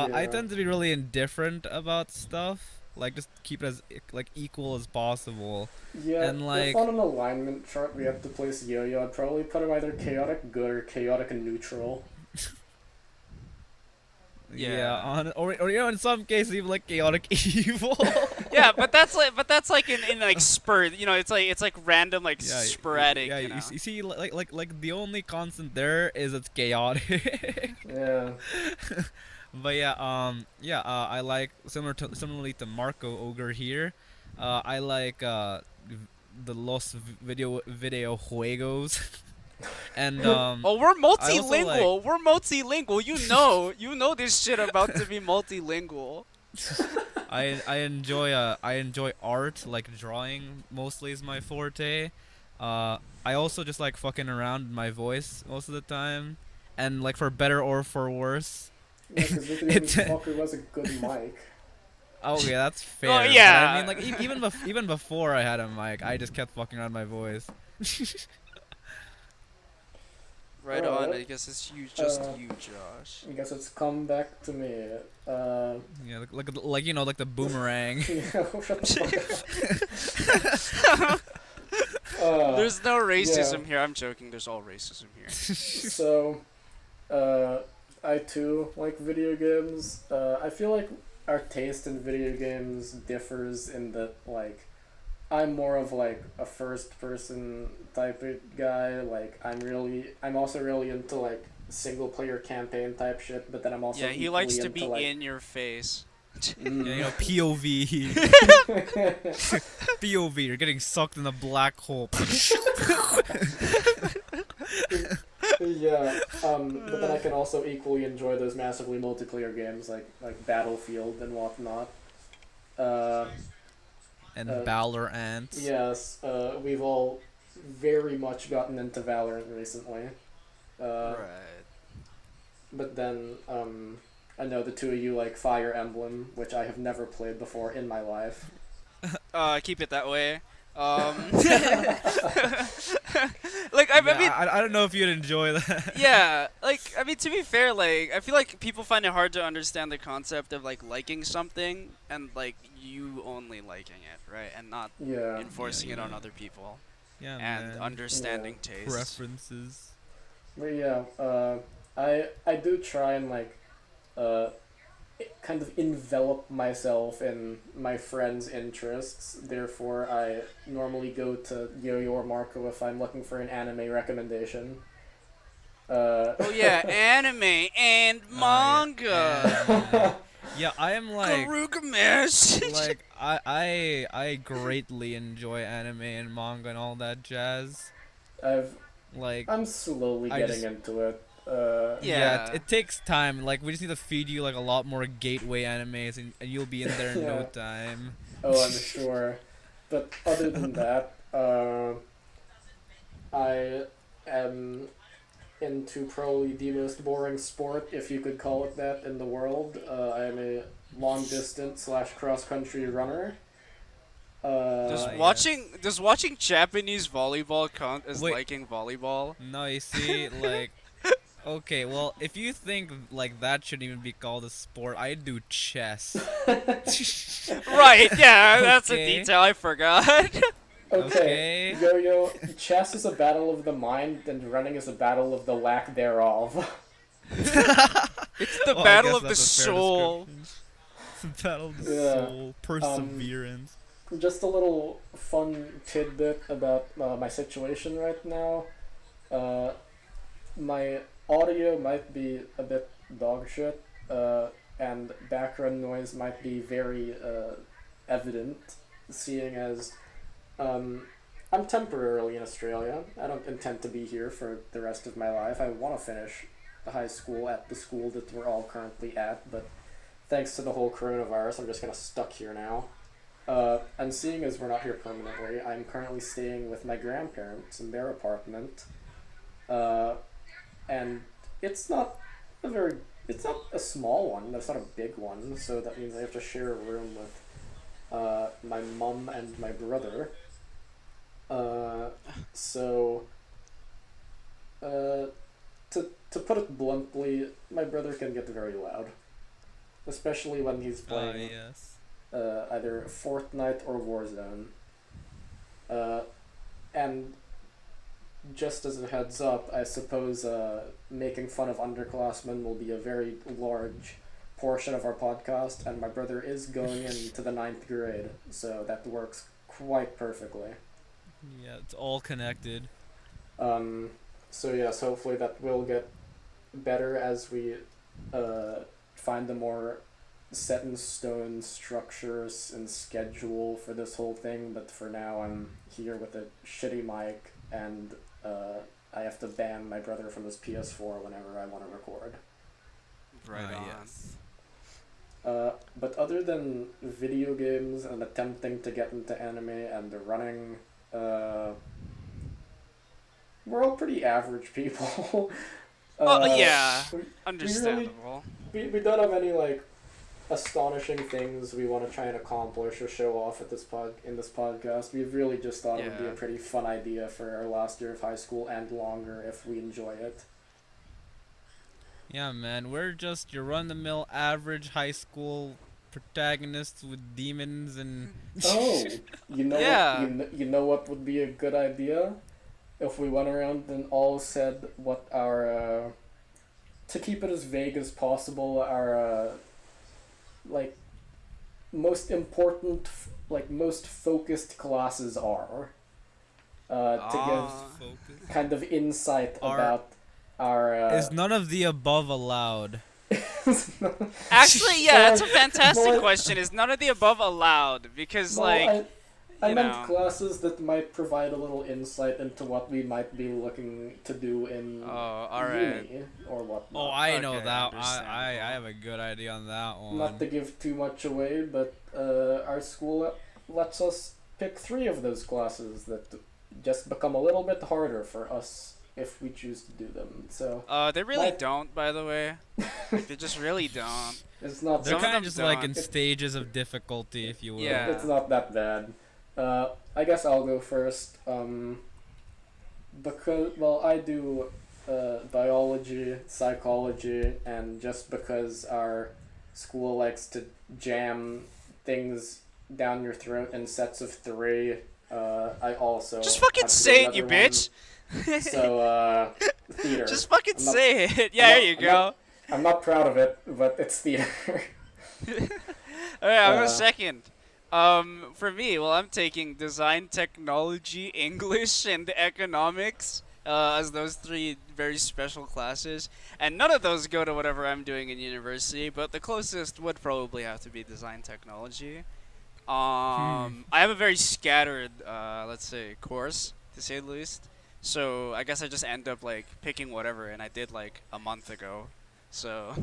Speaker 3: Yeah.
Speaker 2: tend to be really indifferent about stuff, like just keep it as like equal as possible.
Speaker 3: Yeah,
Speaker 2: And, like-
Speaker 3: if on an alignment chart we have to place Yo-Yo, I'd probably put him either chaotic good or chaotic neutral.
Speaker 1: Yeah.
Speaker 2: Or in some cases even like chaotic evil.
Speaker 1: Yeah, but that's like in like spur. It's like random, like
Speaker 2: Yeah,
Speaker 1: sporadic.
Speaker 2: Yeah, you see, like the only constant there is it's chaotic.
Speaker 3: Yeah.
Speaker 2: But yeah, I like similarly to Marco Ogre here. I like the Los Video Juegos, and
Speaker 1: Oh, we're
Speaker 2: also
Speaker 1: multilingual. We're multilingual. You know this shit about to be multilingual.
Speaker 2: I enjoy art, like drawing mostly is my forte. I also just like fucking around with my voice most of the time, and like for better or for worse.
Speaker 3: Yeah, because Little
Speaker 2: It's-
Speaker 3: Walker was a good mic.
Speaker 2: Oh yeah, that's fair.
Speaker 1: Oh,
Speaker 2: but
Speaker 1: yeah.
Speaker 2: I mean, like even before I had a mic, I just kept fucking around my voice.
Speaker 1: Right
Speaker 3: Alright.
Speaker 1: on. I guess it's just
Speaker 3: Uh,
Speaker 1: you, Josh.
Speaker 3: I guess it's come back to me.
Speaker 2: Yeah, like you know, like the boomerang.
Speaker 3: Yeah, shut the fuck up.
Speaker 1: There's no racism here. I'm joking. There's all racism here.
Speaker 3: So, I too like video games. I feel like our taste in video games differs in that, like, I'm more of like a first person type of guy. Like, I'm also really into like single player campaign type shit, but then I'm also
Speaker 1: Yeah, he
Speaker 3: equally
Speaker 1: likes to
Speaker 3: into,
Speaker 1: be
Speaker 3: like,
Speaker 1: in your face.
Speaker 3: mm.
Speaker 2: Yeah, you know, POV. POV, you're getting sucked in a black hole.
Speaker 3: Yeah, but then I can also equally enjoy those massively multiplayer games like Battlefield and whatnot.
Speaker 2: And
Speaker 3: Uh,
Speaker 2: Valorant.
Speaker 3: Yes, we've all very much gotten into Valorant recently.
Speaker 1: Right.
Speaker 3: But then, I know the two of you like Fire Emblem, which I have never played before in my life.
Speaker 1: Keep it that way. Like I mean,
Speaker 2: I don't know if you'd enjoy that.
Speaker 1: yeah. Like I mean, to be fair, like I feel like people find it hard to understand the concept of like liking something and like you only liking it, right, and not
Speaker 3: Yeah.
Speaker 1: enforcing
Speaker 2: Yeah,
Speaker 1: it on
Speaker 2: yeah.
Speaker 1: other people
Speaker 2: Yeah,
Speaker 1: and
Speaker 2: man.
Speaker 1: understanding taste.
Speaker 2: Preferences.
Speaker 3: But yeah, I do try and like, kind of envelop myself in my friends' interests. Therefore, I normally go to Yo-Yo or Marco if I'm looking for an anime recommendation.
Speaker 1: Oh yeah, anime and manga.
Speaker 2: Yeah, I am like
Speaker 1: Garugamesh.
Speaker 2: like I greatly enjoy anime and manga and all that jazz. Like
Speaker 3: I'm slowly
Speaker 2: I
Speaker 3: getting
Speaker 2: just-
Speaker 3: into it.
Speaker 1: Yeah.
Speaker 2: it takes time. Like we just need to feed you like a lot more gateway animes, and you'll be in there in no
Speaker 3: Yeah.
Speaker 2: time.
Speaker 3: Oh, I'm sure. But other than that, I am into probably the most boring sport, if you could call it that, in the world. I am a long distance / cross country runner.
Speaker 1: Does
Speaker 2: yes.
Speaker 1: watching Japanese volleyball count as
Speaker 2: Wait.
Speaker 1: liking volleyball?
Speaker 2: No, you see, like, okay, well, if you think like that shouldn't even be called a sport, I do chess.
Speaker 1: Right, yeah, that's a
Speaker 2: Okay.
Speaker 1: detail I forgot.
Speaker 3: Okay,
Speaker 2: Okay.
Speaker 3: Yo-Yo, chess is a battle of the mind, and running is a battle of the lack thereof.
Speaker 1: It's the
Speaker 2: Well, I
Speaker 1: battle
Speaker 2: guess
Speaker 1: of the
Speaker 2: that's a fair
Speaker 1: soul.
Speaker 2: description. Battle of the
Speaker 3: Yeah.
Speaker 2: soul, perseverance.
Speaker 3: Just a little fun tidbit about my situation right now. Uh, my audio might be a bit dog shit, and background noise might be very evident, seeing as um, I'm temporarily in Australia. I don't intend to be here for the rest of my life. I want to finish high school at the school that we're all currently at, but thanks to the whole coronavirus, I'm just kind of stuck here now. And seeing as we're not here permanently, I'm currently staying with my grandparents in their apartment. Uh, and it's not it's not a small one, it's not a big one, so that means I have to share a room with my mum and my brother. So, to put it bluntly, my brother can get very loud, especially when he's playing
Speaker 2: Yes.
Speaker 3: either Fortnite or Warzone. And just as a heads up, I suppose making fun of underclassmen will be a very large portion of our podcast, and my brother is going into the 9th grade, so that works quite perfectly.
Speaker 2: Yeah, it's all connected.
Speaker 3: So yes, hopefully that will get better as we find a more set in stone structures and schedule for this whole thing, but for now I'm here with a shitty mic, and I have to ban my brother from his PS4 whenever I want to record.
Speaker 1: Right on.
Speaker 2: Yes.
Speaker 3: But other than video games and attempting to get into anime and running, we're all pretty average people.
Speaker 1: Yeah,
Speaker 3: we-
Speaker 1: understandable.
Speaker 3: we don't have any like astonishing things we want to try and accomplish or show off at in this podcast. We've really just thought it would be a
Speaker 1: Yeah.
Speaker 3: pretty fun idea for our last year of high school and longer if we enjoy it.
Speaker 2: Yeah, man, we're just your run-the-mill average high school protagonists with demons and.
Speaker 3: Oh, you know
Speaker 1: Yeah.
Speaker 3: you know what would be a good idea if we went around and all said what our to keep it as vague as possible, our like most important most focused classes are, to give
Speaker 2: Focus.
Speaker 3: kind of insight
Speaker 2: Our-
Speaker 3: about our
Speaker 2: Is none of the above allowed?
Speaker 1: Actually, yeah, that's a fantastic
Speaker 3: Well,
Speaker 1: question. Is none of the above allowed? Because,
Speaker 3: Well,
Speaker 1: like,
Speaker 3: I
Speaker 1: you
Speaker 3: meant
Speaker 1: know.
Speaker 3: classes that might provide a little insight into what we might be looking to do in
Speaker 1: oh, alright.
Speaker 3: uni or whatnot.
Speaker 2: Oh, I know
Speaker 1: Okay,
Speaker 2: that. I
Speaker 1: understandable.
Speaker 2: have a good idea on that one.
Speaker 3: Not to give too much away, but our school lets us pick 3 of those classes that just become a little bit harder for us if we choose to do them. So
Speaker 1: They really
Speaker 3: My-
Speaker 1: don't, by the way. Like, they just really don't.
Speaker 3: it's not
Speaker 2: They're
Speaker 1: Some of
Speaker 2: kind
Speaker 1: them
Speaker 2: of just like in
Speaker 1: don't.
Speaker 2: stages of difficulty, if you will.
Speaker 1: Yeah.
Speaker 3: it's not that bad. I guess I'll go first. Because I do biology, psychology, and just because our school likes to jam things down your throat in sets of 3, I also
Speaker 1: Just fucking
Speaker 3: have to do
Speaker 1: say it, you
Speaker 3: another one.
Speaker 1: bitch!
Speaker 3: So theater.
Speaker 1: Just fucking
Speaker 3: I'm not-
Speaker 1: say it. Yeah, there you go.
Speaker 3: I'm not proud of it, but it's theater.
Speaker 1: Alright, I'll go
Speaker 3: Uh,
Speaker 1: second. For me, well, I'm taking design, technology, English, and economics as those 3 very special classes. And none of those go to whatever I'm doing in university, but the closest would probably have to be design, technology. I have a very scattered, let's say, course, to say the least. So I guess I just end up, like, picking whatever, and I did, like, a month ago. So,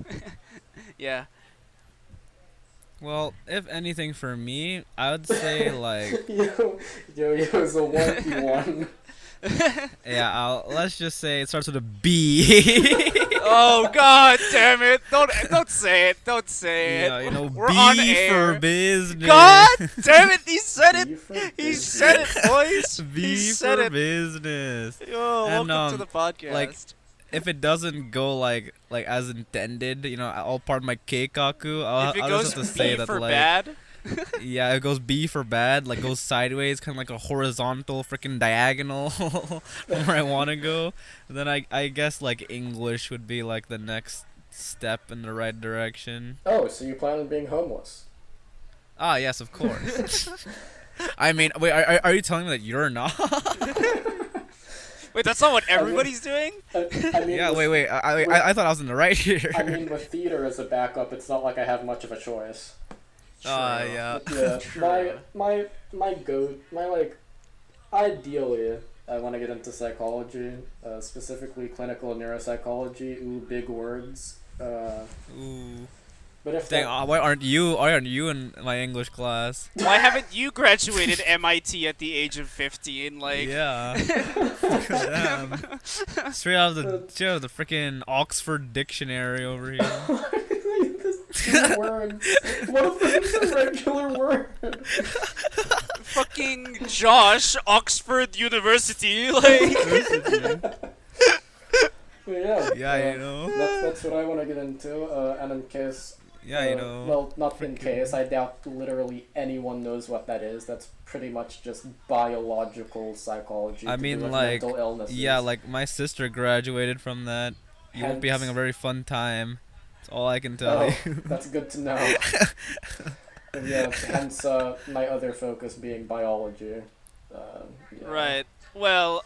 Speaker 1: yeah.
Speaker 2: Well, if anything for me, I would say like
Speaker 3: Yo-yo's a 1v1.
Speaker 2: yeah. Let's just say it starts with a B.
Speaker 1: Oh god damn it! Don't say it! Don't say it!
Speaker 2: Yeah, you know,
Speaker 1: We're
Speaker 2: B
Speaker 1: on
Speaker 2: for
Speaker 1: air.
Speaker 2: business.
Speaker 1: God damn it! He said it!
Speaker 3: B for
Speaker 1: He
Speaker 3: business.
Speaker 1: said it, boys!
Speaker 2: B
Speaker 1: He said
Speaker 2: for
Speaker 1: it!
Speaker 2: business.
Speaker 1: Yo,
Speaker 2: And,
Speaker 1: welcome to the podcast.
Speaker 2: like, If it doesn't go like as intended, you know, all part of my keikaku,
Speaker 1: if it
Speaker 2: I'll
Speaker 1: goes
Speaker 2: just have to say
Speaker 1: B
Speaker 2: that
Speaker 1: for
Speaker 2: like
Speaker 1: bad,
Speaker 2: Yeah, it goes B for bad, like goes sideways, kind of like a horizontal freaking diagonal from where I want to go. And then I guess like English would be like the next step in the right direction.
Speaker 3: Oh, so you plan on being homeless?
Speaker 2: Ah, yes, of course. I mean, wait, are you telling me that you're not?
Speaker 1: Wait, that's not what
Speaker 3: I mean-
Speaker 1: everybody's doing?
Speaker 3: I mean,
Speaker 2: Yeah,
Speaker 3: with-
Speaker 2: wait, I thought I was in the right here.
Speaker 3: I mean, with theater as a backup, it's not like I have much of a choice.
Speaker 2: Yeah.
Speaker 3: But yeah,
Speaker 1: True.
Speaker 3: my like, ideally, I want to get into psychology, specifically clinical neuropsychology. Ooh, big words.
Speaker 2: Ooh.
Speaker 3: But if
Speaker 2: Dang,
Speaker 3: that,
Speaker 2: why aren't you in my English class?
Speaker 1: Why haven't you graduated MIT at the age of 15? Like,
Speaker 2: Yeah. Damn. Straight out of the freaking Oxford Dictionary over here.
Speaker 3: This two words. What if this is a regular word?
Speaker 1: fucking Josh, Oxford University. Like,
Speaker 3: But yeah.
Speaker 2: Yeah, you know.
Speaker 3: That's what I want to get into. And in case.
Speaker 2: Yeah, you know.
Speaker 3: Well, not in case. I doubt literally anyone knows what that is. That's pretty much just biological psychology.
Speaker 2: I
Speaker 3: to
Speaker 2: mean,
Speaker 3: do with
Speaker 2: like,
Speaker 3: mental illnesses.
Speaker 2: yeah, like my sister graduated from that. You won't be having a
Speaker 3: Hence-
Speaker 2: very fun time. That's all I can tell
Speaker 3: Oh,
Speaker 2: you.
Speaker 3: that's good to know. And yeah, hence my other focus being biology. Yeah.
Speaker 1: right. Well,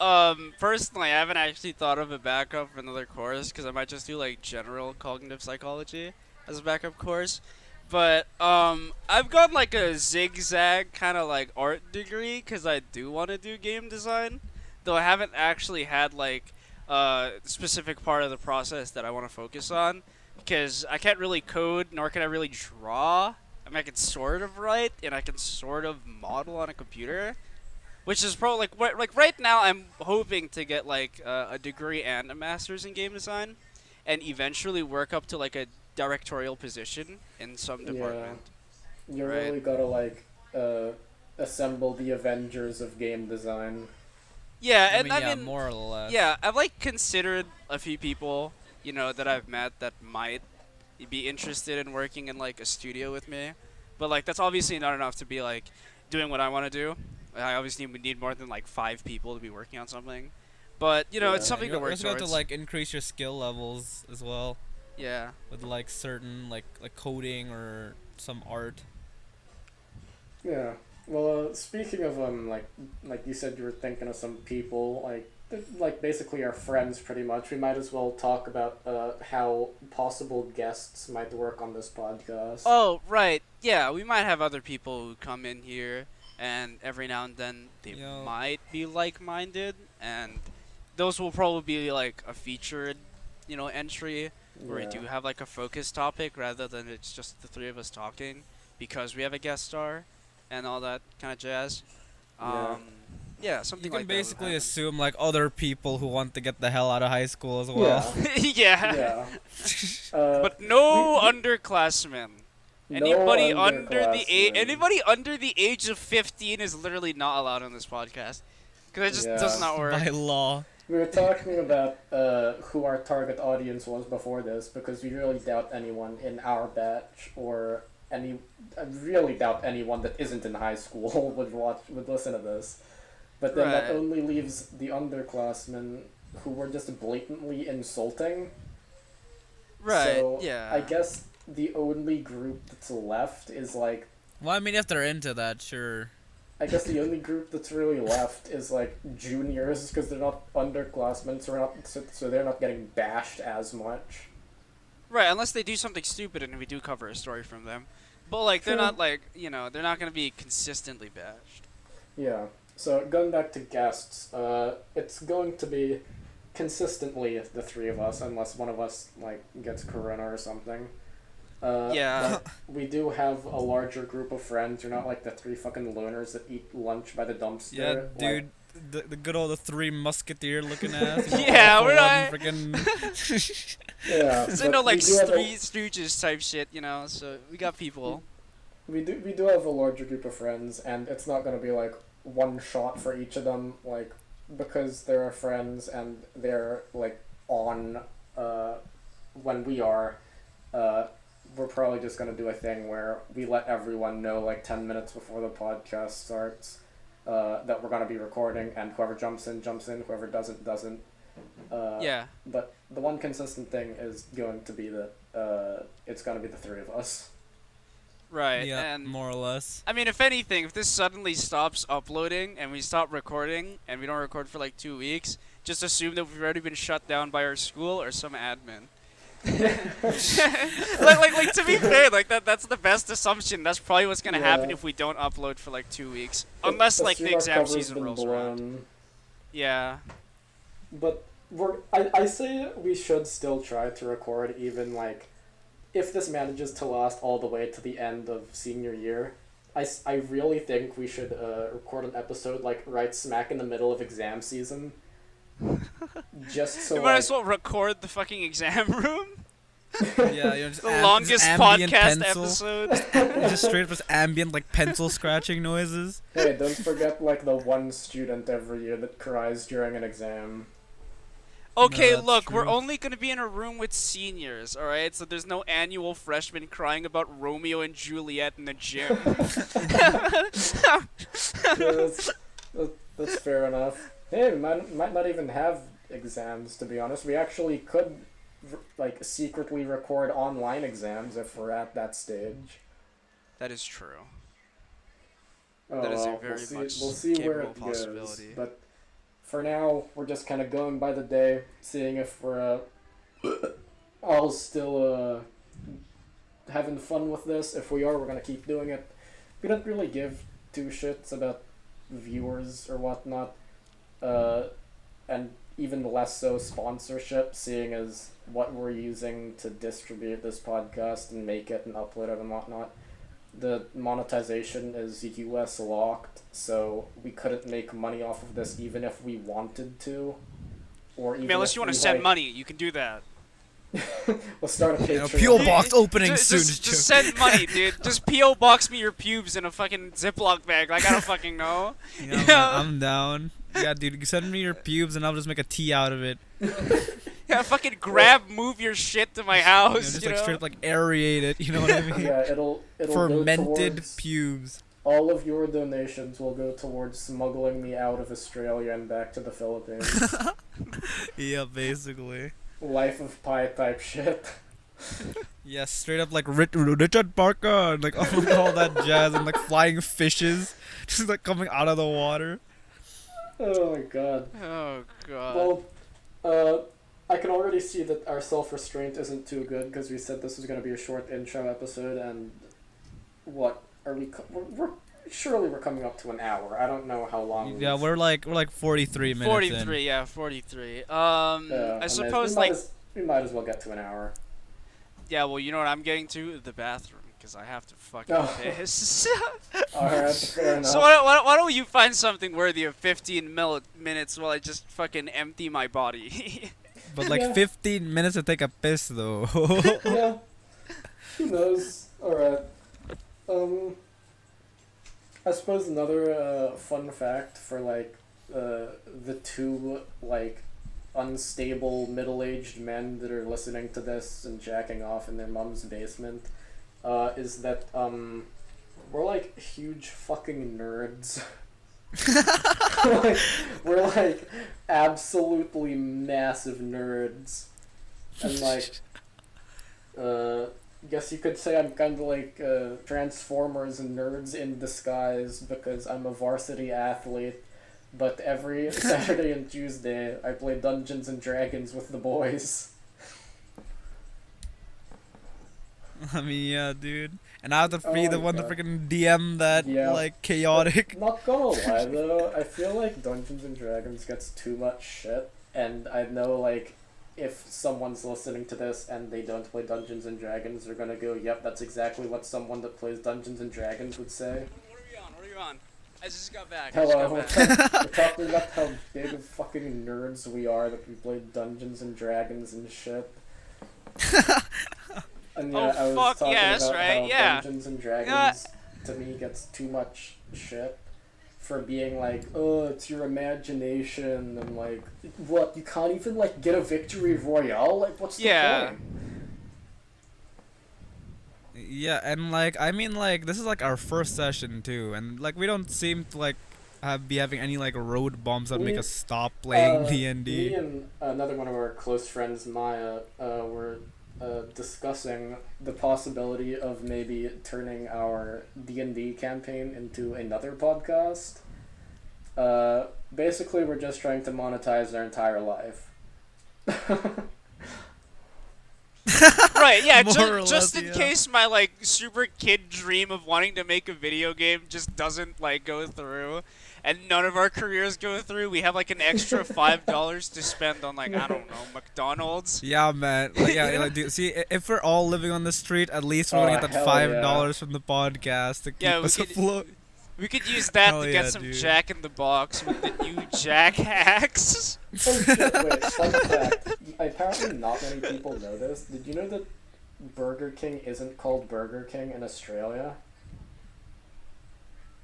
Speaker 1: personally, I haven't actually thought of a backup for another course because I might just do like general cognitive psychology as a backup course. But I've got like a zigzag kind of like art degree because I do want to do game design, though I haven't actually had like a specific part of the process that I want to focus on because I can't really code nor can I really draw. I mean, I can sort of write and I can sort of model on a computer. Which is probably like right now I'm hoping to get like a degree and a master's in game design, and eventually work up to like a directorial position in some
Speaker 3: Yeah.
Speaker 1: department.
Speaker 3: You
Speaker 1: Right.
Speaker 3: really gotta like assemble the Avengers of game design.
Speaker 1: Yeah,
Speaker 2: I
Speaker 1: and
Speaker 2: mean,
Speaker 1: I
Speaker 2: yeah,
Speaker 1: mean,
Speaker 2: more or less.
Speaker 1: yeah, I've like considered a few people, that I've met that might be interested in working in like a studio with me, but like that's obviously not enough to be like doing what I want to do. I obviously would need more than like 5 people to be working on something, but it's
Speaker 3: Yeah.
Speaker 1: something
Speaker 2: You
Speaker 1: to work
Speaker 2: also have to
Speaker 1: towards.
Speaker 2: like increase your skill levels as well
Speaker 1: Yeah.
Speaker 2: with like certain like coding or some art.
Speaker 3: Yeah. Well, speaking of like you said, you were thinking of some people like basically our friends pretty much. We might as well talk about how possible guests might work on this podcast.
Speaker 1: Oh, right. Yeah, we might have other people who come in here, and every now and then they
Speaker 2: Yo.
Speaker 1: might be like-minded, and those will probably be like a featured, entry where we
Speaker 3: Yeah.
Speaker 1: do have like a focus topic rather than it's just the three of us talking because we have a guest star and all that kind of jazz.
Speaker 3: Yeah.
Speaker 1: Yeah, something
Speaker 2: You can
Speaker 1: like that would
Speaker 2: basically
Speaker 1: happen.
Speaker 2: assume like other people who want to get the hell out of high school as well.
Speaker 1: yeah.
Speaker 3: Yeah.
Speaker 1: But no
Speaker 3: we-
Speaker 1: underclassmen.
Speaker 3: no
Speaker 1: Anybody
Speaker 3: underclassmen.
Speaker 1: anybody under the age of 15 is literally not allowed on this podcast. Cuz it just
Speaker 3: Yeah.
Speaker 1: does not work.
Speaker 2: By law.
Speaker 3: We were talking about who our target audience was before this because we really doubt anyone in our batch or I really doubt anyone that isn't in high school would listen to this. But then that
Speaker 1: Right.
Speaker 3: only leaves the underclassmen who were just blatantly insulting.
Speaker 1: Right.
Speaker 3: So
Speaker 1: yeah.
Speaker 3: I guess the only group that's left is like
Speaker 2: Well, I mean, if they're into that, sure.
Speaker 3: I guess the only group that's really left is like juniors because they're not underclassmen, so they're not getting bashed as much.
Speaker 1: Right, unless they do something stupid and we do cover a story from them. But like they're
Speaker 3: True.
Speaker 1: not like, they're not going to be consistently bashed.
Speaker 3: Yeah. So going back to guests, it's going to be consistently the three of us, unless one of us like gets corona or something.
Speaker 1: Yeah.
Speaker 3: But we do have a larger group of friends. You're not like the three fucking loners that eat lunch by the dumpster.
Speaker 2: Yeah,
Speaker 3: like-
Speaker 2: dude. The good old Three Musketeer looking ass.
Speaker 1: Yeah,
Speaker 2: All for
Speaker 1: we're not-
Speaker 2: one freaking.
Speaker 3: Yeah.
Speaker 1: So
Speaker 3: but
Speaker 1: like
Speaker 3: we do have
Speaker 1: Three Stooges type shit, so we got people.
Speaker 3: we do have a larger group of friends, and it's not gonna be like one shot for each of them, like because they're our friends and they're like on when we are. we're probably just gonna do a thing where we let everyone know like 10 minutes before the podcast starts that we're gonna be recording, and whoever jumps in, whoever doesn't, doesn't.
Speaker 1: Yeah.
Speaker 3: But the one consistent thing is going to be that it's gonna be the three of us.
Speaker 1: Right.
Speaker 2: Yeah,
Speaker 1: And
Speaker 2: more or less.
Speaker 1: I mean, if anything, if this suddenly stops uploading and we stop recording and we don't record for like 2 weeks, just assume that we've already been shut down by our school or some admin. like to be fair, like that's the best assumption. That's probably what's gonna happen
Speaker 3: Yeah.
Speaker 1: if we don't upload for like 2 weeks, unless like the
Speaker 3: Assume our
Speaker 1: exam
Speaker 3: cover's
Speaker 1: season
Speaker 3: been
Speaker 1: rolls around.
Speaker 3: blown.
Speaker 1: Yeah.
Speaker 3: But I say we should still try to record, even like if this manages to last all the way to the end of senior year. I really think we should record an episode like right smack in the middle of exam season. Just so
Speaker 1: We might
Speaker 3: like,
Speaker 1: as well record the fucking exam room.
Speaker 2: Yeah, you know, just
Speaker 1: The longest
Speaker 2: ambient
Speaker 1: podcast
Speaker 2: pencil.
Speaker 1: episode.
Speaker 2: Just straight up just ambient like pencil scratching noises.
Speaker 3: hey, don't forget like the one student every year that cries during an exam.
Speaker 1: Okay,
Speaker 2: that's
Speaker 1: look, we're
Speaker 2: true.
Speaker 1: only gonna be in a room with seniors, alright? So there's no annual freshman crying about Romeo and Juliet in the gym.
Speaker 3: Yeah, that's fair enough. Hey, we might not even have exams, to be honest. We actually could like secretly record online exams if we're at that stage.
Speaker 1: That is true.
Speaker 3: Oh,
Speaker 1: That is a
Speaker 3: well,
Speaker 1: very much
Speaker 3: we'll see where
Speaker 1: capable
Speaker 3: it goes.
Speaker 1: possibility.
Speaker 3: But for now, we're just kind of going by the day, seeing if we're all still having fun with this. If we are, we're gonna keep doing it. We don't really give two shits about viewers or whatnot, and even less so sponsorship, seeing as what we're using to distribute this podcast and make it and upload it and whatnot. The monetization is US locked, so we couldn't make money off of this even if we wanted to. Or even
Speaker 1: I mean, unless
Speaker 3: if
Speaker 1: you want
Speaker 3: we,
Speaker 1: to send
Speaker 3: like,
Speaker 1: money, you can do that.
Speaker 3: We'll start a
Speaker 2: You know,
Speaker 3: Patreon.
Speaker 2: P.O. box opening soon.
Speaker 1: Just send money, dude. Just P.O. box me your pubes in a fucking Ziploc bag. Like, I don't fucking know.
Speaker 2: Yeah, man, I'm down. Yeah, dude, send me your pubes and I'll just make a tea out of it.
Speaker 1: Yeah, fucking move your shit to my
Speaker 2: You know,
Speaker 1: house,
Speaker 2: just
Speaker 1: you
Speaker 2: like
Speaker 1: know?
Speaker 2: straight up like aerate it. You know what I mean?
Speaker 3: Yeah, it'll go
Speaker 2: Fermented
Speaker 3: towards,
Speaker 2: pubes.
Speaker 3: all of your donations will go towards smuggling me out of Australia and back to the Philippines.
Speaker 2: Yeah, basically.
Speaker 3: Life of Pi type shit.
Speaker 2: Yeah, straight up like Richard Parker and like all that jazz and like flying fishes just like coming out of the water.
Speaker 3: Oh my god.
Speaker 1: Oh, God.
Speaker 3: Well, I can already see that our self-restraint isn't too good because we said this was going to be a short intro episode, and what are we? We're surely we're coming up to an hour. I don't know how long.
Speaker 2: Yeah, we're like 43 minutes
Speaker 1: 43, yeah, 43. I suppose,
Speaker 3: we
Speaker 1: like,
Speaker 3: we might as well get to an hour.
Speaker 1: yeah, well, you know what I'm getting to? The bathroom, because I have to fucking
Speaker 3: Oh.
Speaker 1: piss.
Speaker 3: All right, fair enough.
Speaker 1: So why don't you find something worthy of 15 minutes while I just fucking empty my body?
Speaker 2: in. But like
Speaker 3: Yeah.
Speaker 2: 15 minutes to take a piss though.
Speaker 3: Yeah. Who knows? All right. I suppose another fun fact for like the two like unstable middle-aged men that are listening to this and jacking off in their mom's basement is that we're like huge fucking nerds. Like, we're like absolutely massive nerds, and like guess you could say I'm kind of like Transformers and Nerds in disguise because I'm a varsity athlete, but every Saturday and Tuesday I play Dungeons and Dragons with the boys.
Speaker 2: I mean, yeah, dude. And I have to be
Speaker 3: Oh
Speaker 2: the
Speaker 3: my
Speaker 2: one to
Speaker 3: God.
Speaker 2: freaking DM that
Speaker 3: Yeah.
Speaker 2: like chaotic.
Speaker 3: Not gonna lie though, I feel like Dungeons and Dragons gets too much shit, and I know like if someone's listening to this and they don't play Dungeons and Dragons, they're gonna go, "Yep, that's exactly what someone that plays Dungeons and Dragons would say."
Speaker 1: What are we on? What are you on? I just got back.
Speaker 3: Hello, we're talking about how big of fucking nerds we are that we play Dungeons and Dragons and shit. And yeah,
Speaker 1: Oh,
Speaker 3: I was
Speaker 1: fuck
Speaker 3: talking
Speaker 1: yes,
Speaker 3: about
Speaker 1: right?
Speaker 3: how
Speaker 1: Yeah.
Speaker 3: Dungeons and Dragons to me gets too much shit for being like, oh, it's your imagination, and like, what, you can't even like get a victory royale? Like, what's the
Speaker 1: Yeah.
Speaker 3: point?
Speaker 2: Yeah, and like I mean like this is like our first session too, and like we don't seem to like be having any like road bumps that make
Speaker 3: We
Speaker 2: us stop playing D and
Speaker 3: Me
Speaker 2: D.
Speaker 3: and another one of our close friends, Maya, were discussing the possibility of maybe turning our D&D campaign into another podcast. Basically, we're just trying to monetize our entire life.
Speaker 1: Right, yeah,
Speaker 2: More or
Speaker 1: just
Speaker 2: less,
Speaker 1: in
Speaker 2: yeah.
Speaker 1: case my like super kid dream of wanting to make a video game just doesn't like go through, and none of our careers go through, we have like an extra $5 to spend on like I don't know McDonald's.
Speaker 2: Yeah, man. Like, yeah, like, dude, see, if we're all living on the street, at least we're gonna get that
Speaker 3: Hell
Speaker 2: $5 from the podcast to keep
Speaker 1: Yeah,
Speaker 2: us afloat.
Speaker 1: we could use that
Speaker 2: Hell
Speaker 1: to get
Speaker 2: yeah,
Speaker 1: some
Speaker 2: dude.
Speaker 1: Jack in the Box with the new Jack hacks.
Speaker 3: Oh shit, wait, fun fact. Apparently not many people know this. Did you know that Burger King isn't called Burger King in Australia?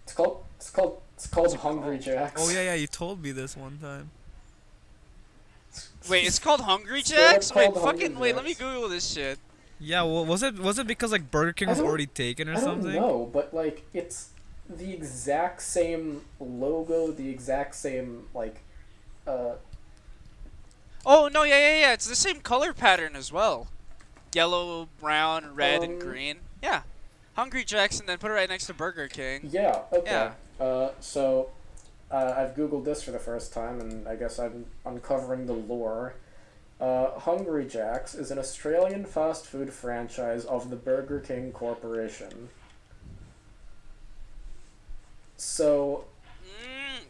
Speaker 3: It's called Hungry Jack's.
Speaker 2: Oh yeah, you told me this one time.
Speaker 1: Wait, it's called Hungry
Speaker 3: Straight up
Speaker 1: Jacks? Wait,
Speaker 3: called Hungry
Speaker 1: fucking wait, let me
Speaker 3: Jacks.
Speaker 1: Google this shit.
Speaker 2: Yeah, well, was it because like Burger King
Speaker 3: I
Speaker 2: was
Speaker 3: don't-
Speaker 2: already taken or
Speaker 3: I don't
Speaker 2: something?
Speaker 3: know, but like it's the exact same logo, the exact same like
Speaker 1: Oh no, yeah. It's the same color pattern as well. Yellow, brown, red, and
Speaker 3: Um,
Speaker 1: green. Yeah. Hungry Jacks, and then put it right next to Burger King.
Speaker 3: yeah, okay.
Speaker 1: Yeah.
Speaker 3: So I've googled this for the first time, and I guess I'm uncovering the lore. Hungry Jack's is an Australian fast food franchise of the Burger King Corporation. So
Speaker 1: Mm,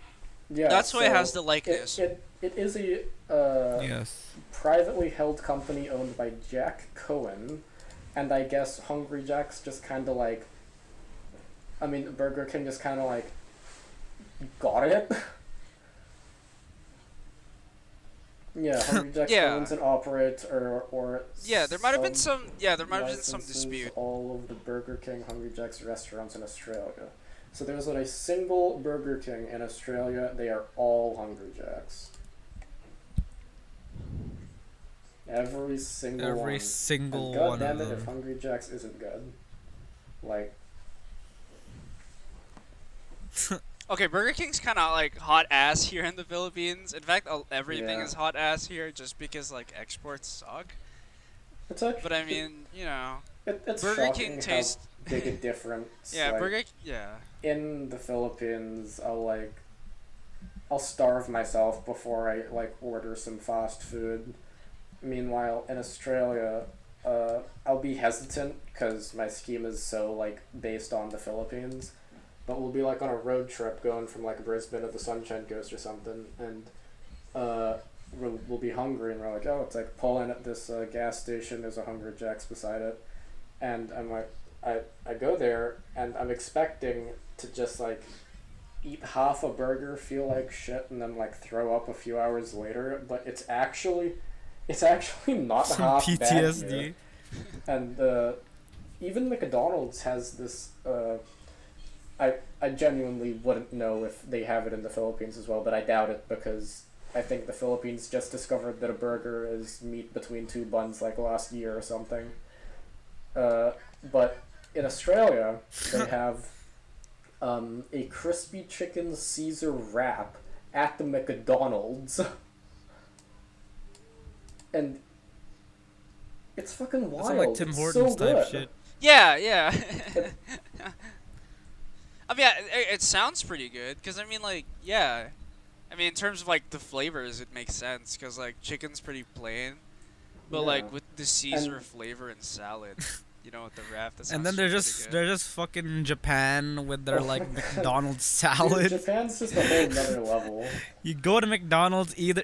Speaker 3: yeah,
Speaker 1: that's why it has
Speaker 3: so
Speaker 1: the likeness.
Speaker 3: It is a
Speaker 2: Yes.
Speaker 3: privately held company owned by Jack Cohen, and I guess Hungry Jack's just kind of like, I mean, Burger King just kind of like got it. Yeah, Hungry Jack's
Speaker 1: Yeah.
Speaker 3: owns and operates or
Speaker 1: Yeah, there might have been some. Yeah, there might have been some
Speaker 3: licenses
Speaker 1: dispute.
Speaker 3: all of the Burger King, Hungry Jack's restaurants in Australia. So there's not a single Burger King in Australia. They are all Hungry Jack's. Every single one.
Speaker 2: Every single
Speaker 3: And God
Speaker 2: one
Speaker 3: damn
Speaker 2: of
Speaker 3: it, if
Speaker 2: them.
Speaker 3: Hungry Jack's isn't good. Like,
Speaker 1: Okay, Burger King's kind of like hot ass here in the Philippines. In fact, everything
Speaker 3: Yeah.
Speaker 1: is hot ass here just because like exports suck.
Speaker 3: it's actually.
Speaker 1: But I mean, you know,
Speaker 3: it's
Speaker 1: Burger
Speaker 3: shocking
Speaker 1: King
Speaker 3: how
Speaker 1: tastes.
Speaker 3: big a difference.
Speaker 1: Yeah,
Speaker 3: like,
Speaker 1: Yeah.
Speaker 3: in the Philippines, I'll starve myself before I like order some fast food. Meanwhile, in Australia, I'll be hesitant because my scheme is so like based on the Philippines. But we'll be like on a road trip going from like Brisbane to the Sunshine Coast or something, and we'll be hungry, and we're like, oh, it's like pull in at this gas station. There's a Hungry Jack's beside it, and I'm like, I go there, and I'm expecting to just like eat half a burger, feel like shit, and then like throw up a few hours later. But it's actually not
Speaker 2: Some
Speaker 3: half bad here.
Speaker 2: PTSD.
Speaker 3: And even McDonald's has this. I genuinely wouldn't know if they have it in the Philippines as well, but I doubt it because I think the Philippines just discovered that a burger is meat between two buns like last year or something. But in Australia, they have a crispy chicken Caesar wrap at the McDonald's. And it's fucking wild.
Speaker 2: That's some, like Tim
Speaker 3: It's
Speaker 2: Hortons
Speaker 3: so
Speaker 2: type
Speaker 3: good.
Speaker 2: shit.
Speaker 1: Yeah. I mean, it sounds pretty good because I mean, like, yeah. I mean, in terms of like the flavors, it makes sense because like chicken's pretty plain, but
Speaker 3: Yeah.
Speaker 1: like with the Caesar flavor and salad, you know, with the wrap. That sounds
Speaker 2: And then they're
Speaker 1: pretty
Speaker 2: just
Speaker 1: good.
Speaker 2: they're just fucking Japan with their
Speaker 3: Oh
Speaker 2: like
Speaker 3: my God.
Speaker 2: McDonald's
Speaker 3: Dude,
Speaker 2: salad.
Speaker 3: Japan's just a whole nother level.
Speaker 2: You go to McDonald's either.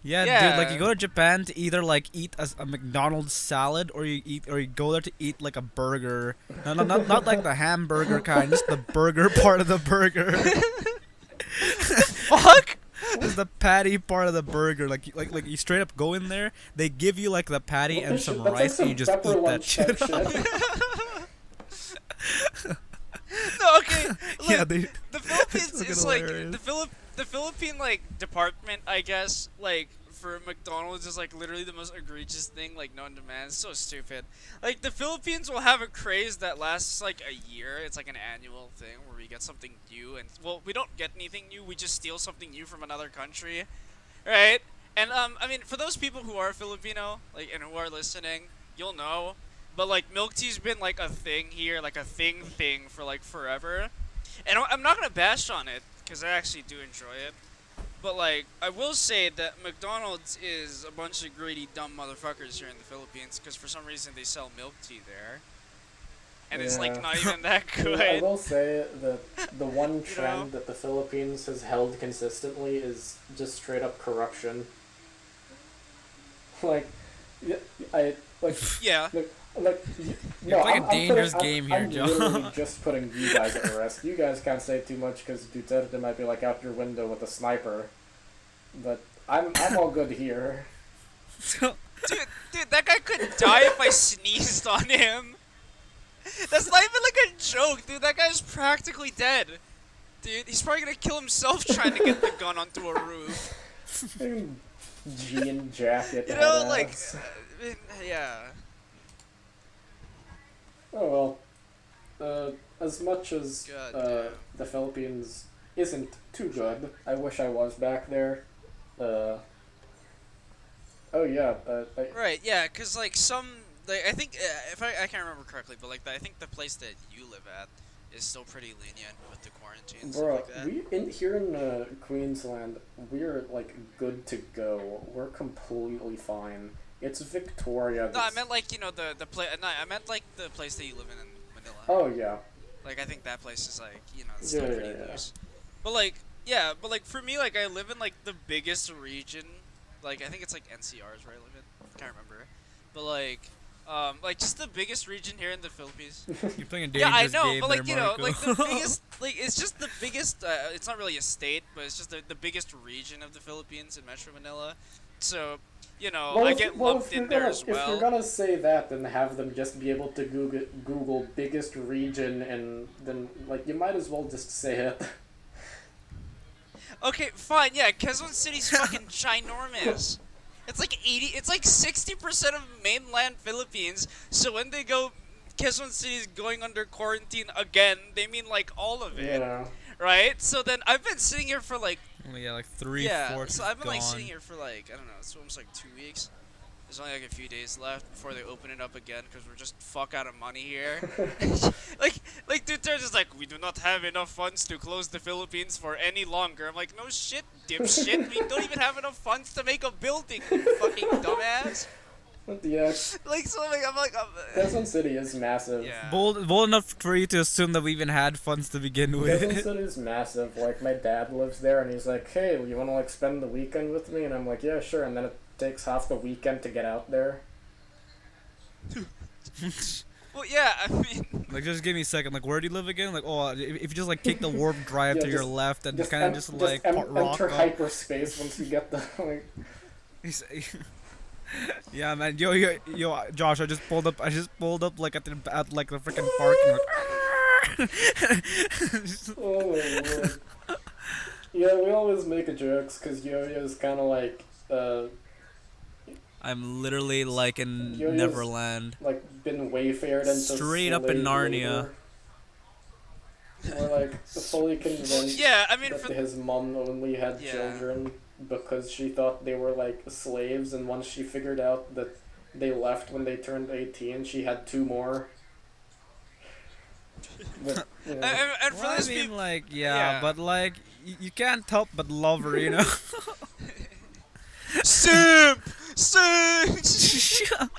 Speaker 2: Yeah, dude. Like you
Speaker 1: Yeah.
Speaker 2: go to Japan to either like eat a McDonald's salad, or you go there to eat like a burger. No, not like the hamburger kind, just the burger part of the burger.
Speaker 1: Fuck.
Speaker 2: Just the patty part of the burger. Like you straight up go in there. They give you like the patty
Speaker 3: What
Speaker 2: and
Speaker 3: the
Speaker 2: some
Speaker 3: shit? That's
Speaker 2: rice, and you
Speaker 3: like
Speaker 2: just
Speaker 3: some pepper
Speaker 2: eat that
Speaker 3: lunch
Speaker 2: shit.
Speaker 3: type shit.
Speaker 1: No, okay. Look,
Speaker 2: Yeah, they.
Speaker 1: the Philippines
Speaker 2: fucking
Speaker 1: is like
Speaker 2: hilarious.
Speaker 1: the Philippine like department, I guess, like for McDonald's is like literally the most egregious thing like known to man. It's so stupid. Like the Philippines will have a craze that lasts like a year. It's like an annual thing where we get something new, and well, we don't get anything new. We just steal something new from another country, right? And I mean, for those people who are Filipino, like, and who are listening, you'll know. But like, milk tea's been like a thing here, like a thing for like forever. And I'm not gonna bash on it because I actually do enjoy it. But like, I will say that McDonald's is a bunch of greedy, dumb motherfuckers here in the Philippines because for some reason they sell milk tea there, and it's like
Speaker 3: Yeah.
Speaker 1: not even that
Speaker 3: I
Speaker 1: good.
Speaker 3: will say that the one
Speaker 1: You
Speaker 3: trend
Speaker 1: know?
Speaker 3: that the Philippines has held consistently is just straight up corruption. Like, yeah, I like
Speaker 1: Yeah.
Speaker 3: no,
Speaker 2: playing a dangerous
Speaker 3: putting,
Speaker 2: game
Speaker 3: I'm
Speaker 2: here,
Speaker 3: literally
Speaker 2: John.
Speaker 3: just putting you guys at rest. You guys can't say too much because Duterte might be like out your window with a sniper, but I'm all good here.
Speaker 1: Dude, that guy could die if I sneezed on him. That's not even like a joke, dude. That guy's practically dead. Dude, he's probably gonna kill himself trying to get the gun onto a roof.
Speaker 3: Fucking jean jacket.
Speaker 1: You know, like,
Speaker 3: headass.
Speaker 1: yeah.
Speaker 3: Oh well. As much as
Speaker 1: God damn.
Speaker 3: the Philippines isn't too good, I wish I was back there. Oh yeah,
Speaker 1: Right, yeah, cause like like I think if I can't remember correctly, but like I think the place that you live at is still pretty lenient with the quarantine and stuff
Speaker 3: bro,
Speaker 1: like that.
Speaker 3: we in here in Queensland, we're like good to go. We're completely fine. It's Victoria.
Speaker 1: No, I
Speaker 3: That's...
Speaker 1: meant like the place. No, I meant like the place that you live in Manila.
Speaker 3: Oh yeah.
Speaker 1: Like I think that place is like it's still
Speaker 3: Yeah,
Speaker 1: pretty
Speaker 3: yeah, yeah.
Speaker 1: loose. But like yeah, but like for me, like I live in like the biggest region. Like I think it's like NCR is where I live in. Can't remember. But like just the biggest region here in the Philippines.
Speaker 2: You're playing a
Speaker 1: Yeah, I
Speaker 2: dangerous
Speaker 1: know,
Speaker 2: game
Speaker 1: but like
Speaker 2: there,
Speaker 1: you know,
Speaker 2: Marco.
Speaker 1: like the biggest, like it's just the biggest. It's not really a state, but it's just the biggest region of the Philippines in Metro Manila. So, you know,
Speaker 3: Well,
Speaker 1: I
Speaker 3: if,
Speaker 1: get
Speaker 3: well,
Speaker 1: lumped
Speaker 3: if you're
Speaker 1: in there
Speaker 3: gonna
Speaker 1: as
Speaker 3: if you're
Speaker 1: well.
Speaker 3: gonna say that, then have them just be able to Google biggest region, and then like you might as well just say it.
Speaker 1: Okay, fine, yeah, Quezon City's fucking ginormous. It's like 80, it's like 60% of mainland Philippines. So when they go, Quezon City's going under quarantine again, they mean like all of it,
Speaker 3: Yeah.
Speaker 1: right? So then I've been sitting here for like,
Speaker 2: Only, yeah, like three,
Speaker 1: yeah,
Speaker 2: fourths
Speaker 1: so I've been
Speaker 2: gone.
Speaker 1: like sitting here for like, I don't know, it's almost like 2 weeks. There's only like a few days left before they open it up again because we're just fuck out of money here. like Duterte's just like, we do not have enough funds to close the Philippines for any longer. I'm like, no shit, dipshit. We don't even have enough funds to make a building, you fucking dumbass.
Speaker 3: Yeah,
Speaker 1: Like, so like,
Speaker 3: Quezon City is massive.
Speaker 1: yeah.
Speaker 2: Bold enough for you to assume that we even had funds to begin
Speaker 3: Quezon
Speaker 2: with.
Speaker 3: City is massive. Like my dad lives there, and he's like, "Hey, you want to like spend the weekend with me?" And I'm like, "Yeah, sure." And then it takes half the weekend to get out there.
Speaker 1: Well, yeah, I mean,
Speaker 2: Like, just give me a second. Like, where do you live again? Like, oh, if you just like take the warp drive
Speaker 3: Yeah,
Speaker 2: to your
Speaker 3: just-
Speaker 2: left and kind of just like rock
Speaker 3: enter
Speaker 2: up.
Speaker 3: hyperspace once you get the like.
Speaker 2: Yeah, man. Yo, Josh, I just pulled up like at like the freaking parking lot.
Speaker 3: Oh my lord. Yeah, we always make a jokes because Yo-Yo's kind of
Speaker 2: I'm literally like in
Speaker 3: Yo-Yo's-
Speaker 2: Neverland.
Speaker 3: like been wayfared into
Speaker 2: Straight up in
Speaker 3: slave
Speaker 2: Narnia.
Speaker 3: labor. We're like fully convinced
Speaker 1: yeah, I mean,
Speaker 3: that
Speaker 1: for
Speaker 3: his mom only had
Speaker 1: Yeah.
Speaker 3: children because she thought they were like slaves, and once she figured out that they left when they turned 18, she had two more. But, you know,
Speaker 1: and for
Speaker 2: Well, I
Speaker 1: those
Speaker 2: mean,
Speaker 1: people,
Speaker 2: like, yeah,
Speaker 1: yeah.
Speaker 2: but like, you can't help but love her, you know.
Speaker 1: simp, simp.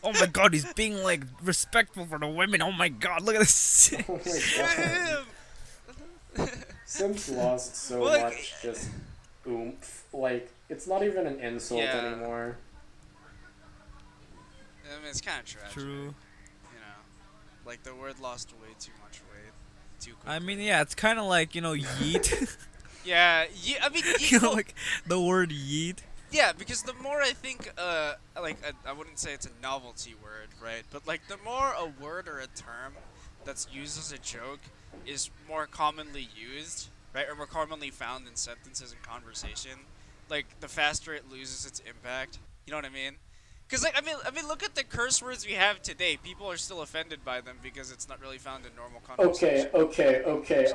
Speaker 2: Oh my God, he's being like respectful for the women. Oh my God, look at this.
Speaker 3: oh my god.
Speaker 1: Simp.
Speaker 3: Sims lost so
Speaker 1: Well, like-
Speaker 3: much just oomph. Like, it's not even an insult
Speaker 1: Yeah.
Speaker 3: anymore.
Speaker 1: I mean, it's kind of tragic.
Speaker 2: True.
Speaker 1: You know, like the word lost way too much weight. Too quickly.
Speaker 2: I mean, yeah, it's kind of like, you know, yeet.
Speaker 1: Yeah, I mean,
Speaker 2: You know, like the word yeet.
Speaker 1: yeah, because the more I think, like, I wouldn't say it's a novelty word, right? But like, the more a word or a term that's used as a joke is more commonly used, right, or more commonly found in sentences and conversation, like the faster it loses its impact. You know what I mean? Because like I mean, look at the curse words we have today. People are still offended by them because it's not really found in normal conversation.
Speaker 3: Okay,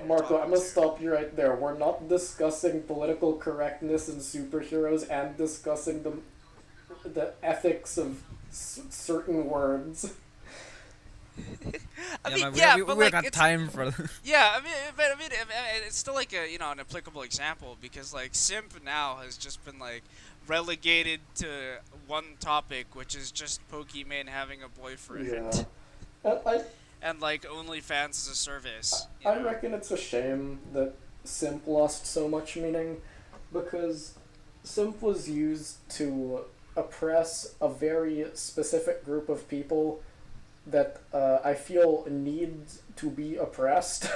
Speaker 3: Marco, I'm gonna
Speaker 1: Talk to.
Speaker 3: stop you right there. We're not discussing political correctness and superheroes and discussing the ethics of certain words.
Speaker 1: I mean,
Speaker 2: man,
Speaker 1: yeah,
Speaker 2: we
Speaker 1: but
Speaker 2: we
Speaker 1: like
Speaker 2: got
Speaker 1: it's
Speaker 2: time for.
Speaker 1: yeah. I mean, it's still like a an applicable example because like simp now has just been like relegated to one topic, which is just Pokemon having a
Speaker 3: Yeah.
Speaker 1: boyfriend
Speaker 3: I,
Speaker 1: and like OnlyFans as a service.
Speaker 3: I reckon it's a shame that simp lost so much meaning because simp was used to oppress a very specific group of people that I feel need to be oppressed.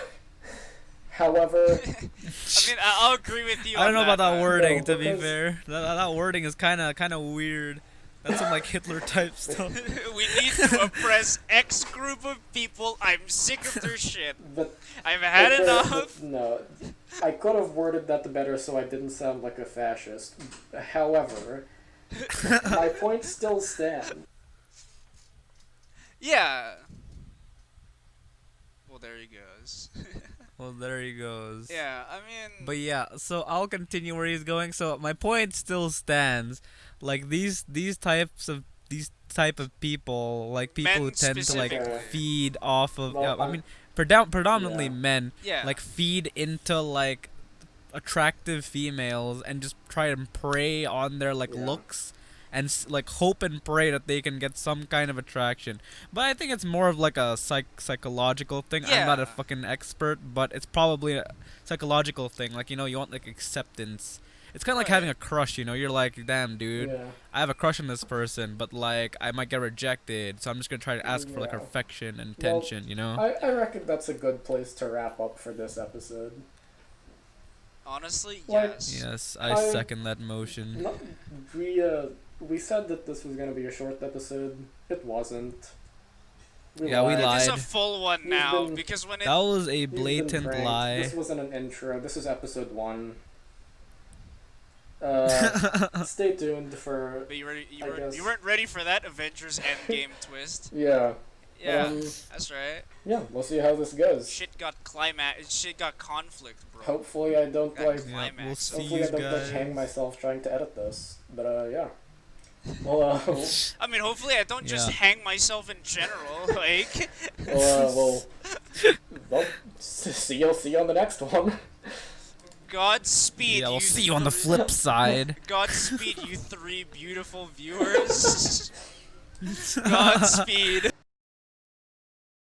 Speaker 3: However,
Speaker 1: I mean, I'll agree with you.
Speaker 2: I don't know
Speaker 1: on
Speaker 2: about that
Speaker 1: man.
Speaker 2: wording.
Speaker 3: No,
Speaker 2: To be
Speaker 3: because-
Speaker 2: fair, that wording is kind of weird. That's some like Hitler type stuff.
Speaker 1: We need to oppress X group of people. I'm sick of their shit.
Speaker 3: but
Speaker 1: I've had
Speaker 3: okay,
Speaker 1: enough.
Speaker 3: no, I could have worded that better so I didn't sound like a fascist. However, my point still stands.
Speaker 1: Yeah. Well, there he goes.
Speaker 2: Well, there he goes.
Speaker 1: Yeah, I mean.
Speaker 2: But yeah, so I'll continue where he's going. So my point still stands. Like these type of people, like people
Speaker 1: Men
Speaker 2: who tend to like
Speaker 1: specifically.
Speaker 2: feed off of.
Speaker 3: Well,
Speaker 2: Yeah, I mean, predominantly
Speaker 3: yeah.
Speaker 2: men.
Speaker 1: Yeah.
Speaker 2: Like feed into like attractive females and just try and prey on their like
Speaker 3: Yeah.
Speaker 2: looks and like hope and pray that they can get some kind of attraction. But I think it's more of like a psychological thing. I'm not
Speaker 1: Yeah.
Speaker 2: a fucking expert, but it's probably a psychological thing. Like, you know, you want like acceptance. It's kind of like
Speaker 1: Right.
Speaker 2: having a crush, you know. You're like, damn, dude,
Speaker 3: Yeah.
Speaker 2: I have a crush on this person, but like I might get rejected, so I'm just gonna try to ask for like
Speaker 3: Yeah.
Speaker 2: affection and
Speaker 3: Well,
Speaker 2: attention, you know.
Speaker 3: I reckon that's a good place to wrap up for this episode.
Speaker 1: Honestly,
Speaker 3: Like-
Speaker 1: yes.
Speaker 2: Yes, I
Speaker 3: I-
Speaker 2: second that motion.
Speaker 3: No, we said that this was gonna be a short episode. It wasn't.
Speaker 2: Yeah, we
Speaker 1: It is a
Speaker 2: lied.
Speaker 1: full one
Speaker 3: We've
Speaker 1: now
Speaker 3: been-
Speaker 1: because when it.
Speaker 2: That was a
Speaker 3: We've been
Speaker 2: blatant
Speaker 3: pranked.
Speaker 2: lie.
Speaker 3: This wasn't an intro. This is episode 1. Stay tuned for
Speaker 1: But you ready?
Speaker 3: I guess.
Speaker 1: You weren't ready for that Avengers Endgame twist.
Speaker 3: yeah.
Speaker 1: Yeah,
Speaker 3: Um,
Speaker 1: that's right.
Speaker 3: Yeah, we'll see how this goes.
Speaker 1: Shit got climax. Shit got conflict, bro.
Speaker 3: Hopefully I don't
Speaker 1: That
Speaker 3: like.
Speaker 2: Yeah, we'll
Speaker 1: climax.
Speaker 2: see
Speaker 3: Hopefully
Speaker 2: you
Speaker 3: I don't like
Speaker 2: guys.
Speaker 3: hang myself trying to edit this. But yeah. Well,
Speaker 1: I mean, hopefully I don't just
Speaker 2: Yeah.
Speaker 1: hang myself in general. Like,
Speaker 3: well, see you on the next one.
Speaker 1: Godspeed.
Speaker 2: Yeah, we'll
Speaker 1: you
Speaker 2: see you on the
Speaker 1: three-
Speaker 2: flip side.
Speaker 1: Godspeed, you three beautiful viewers. Godspeed.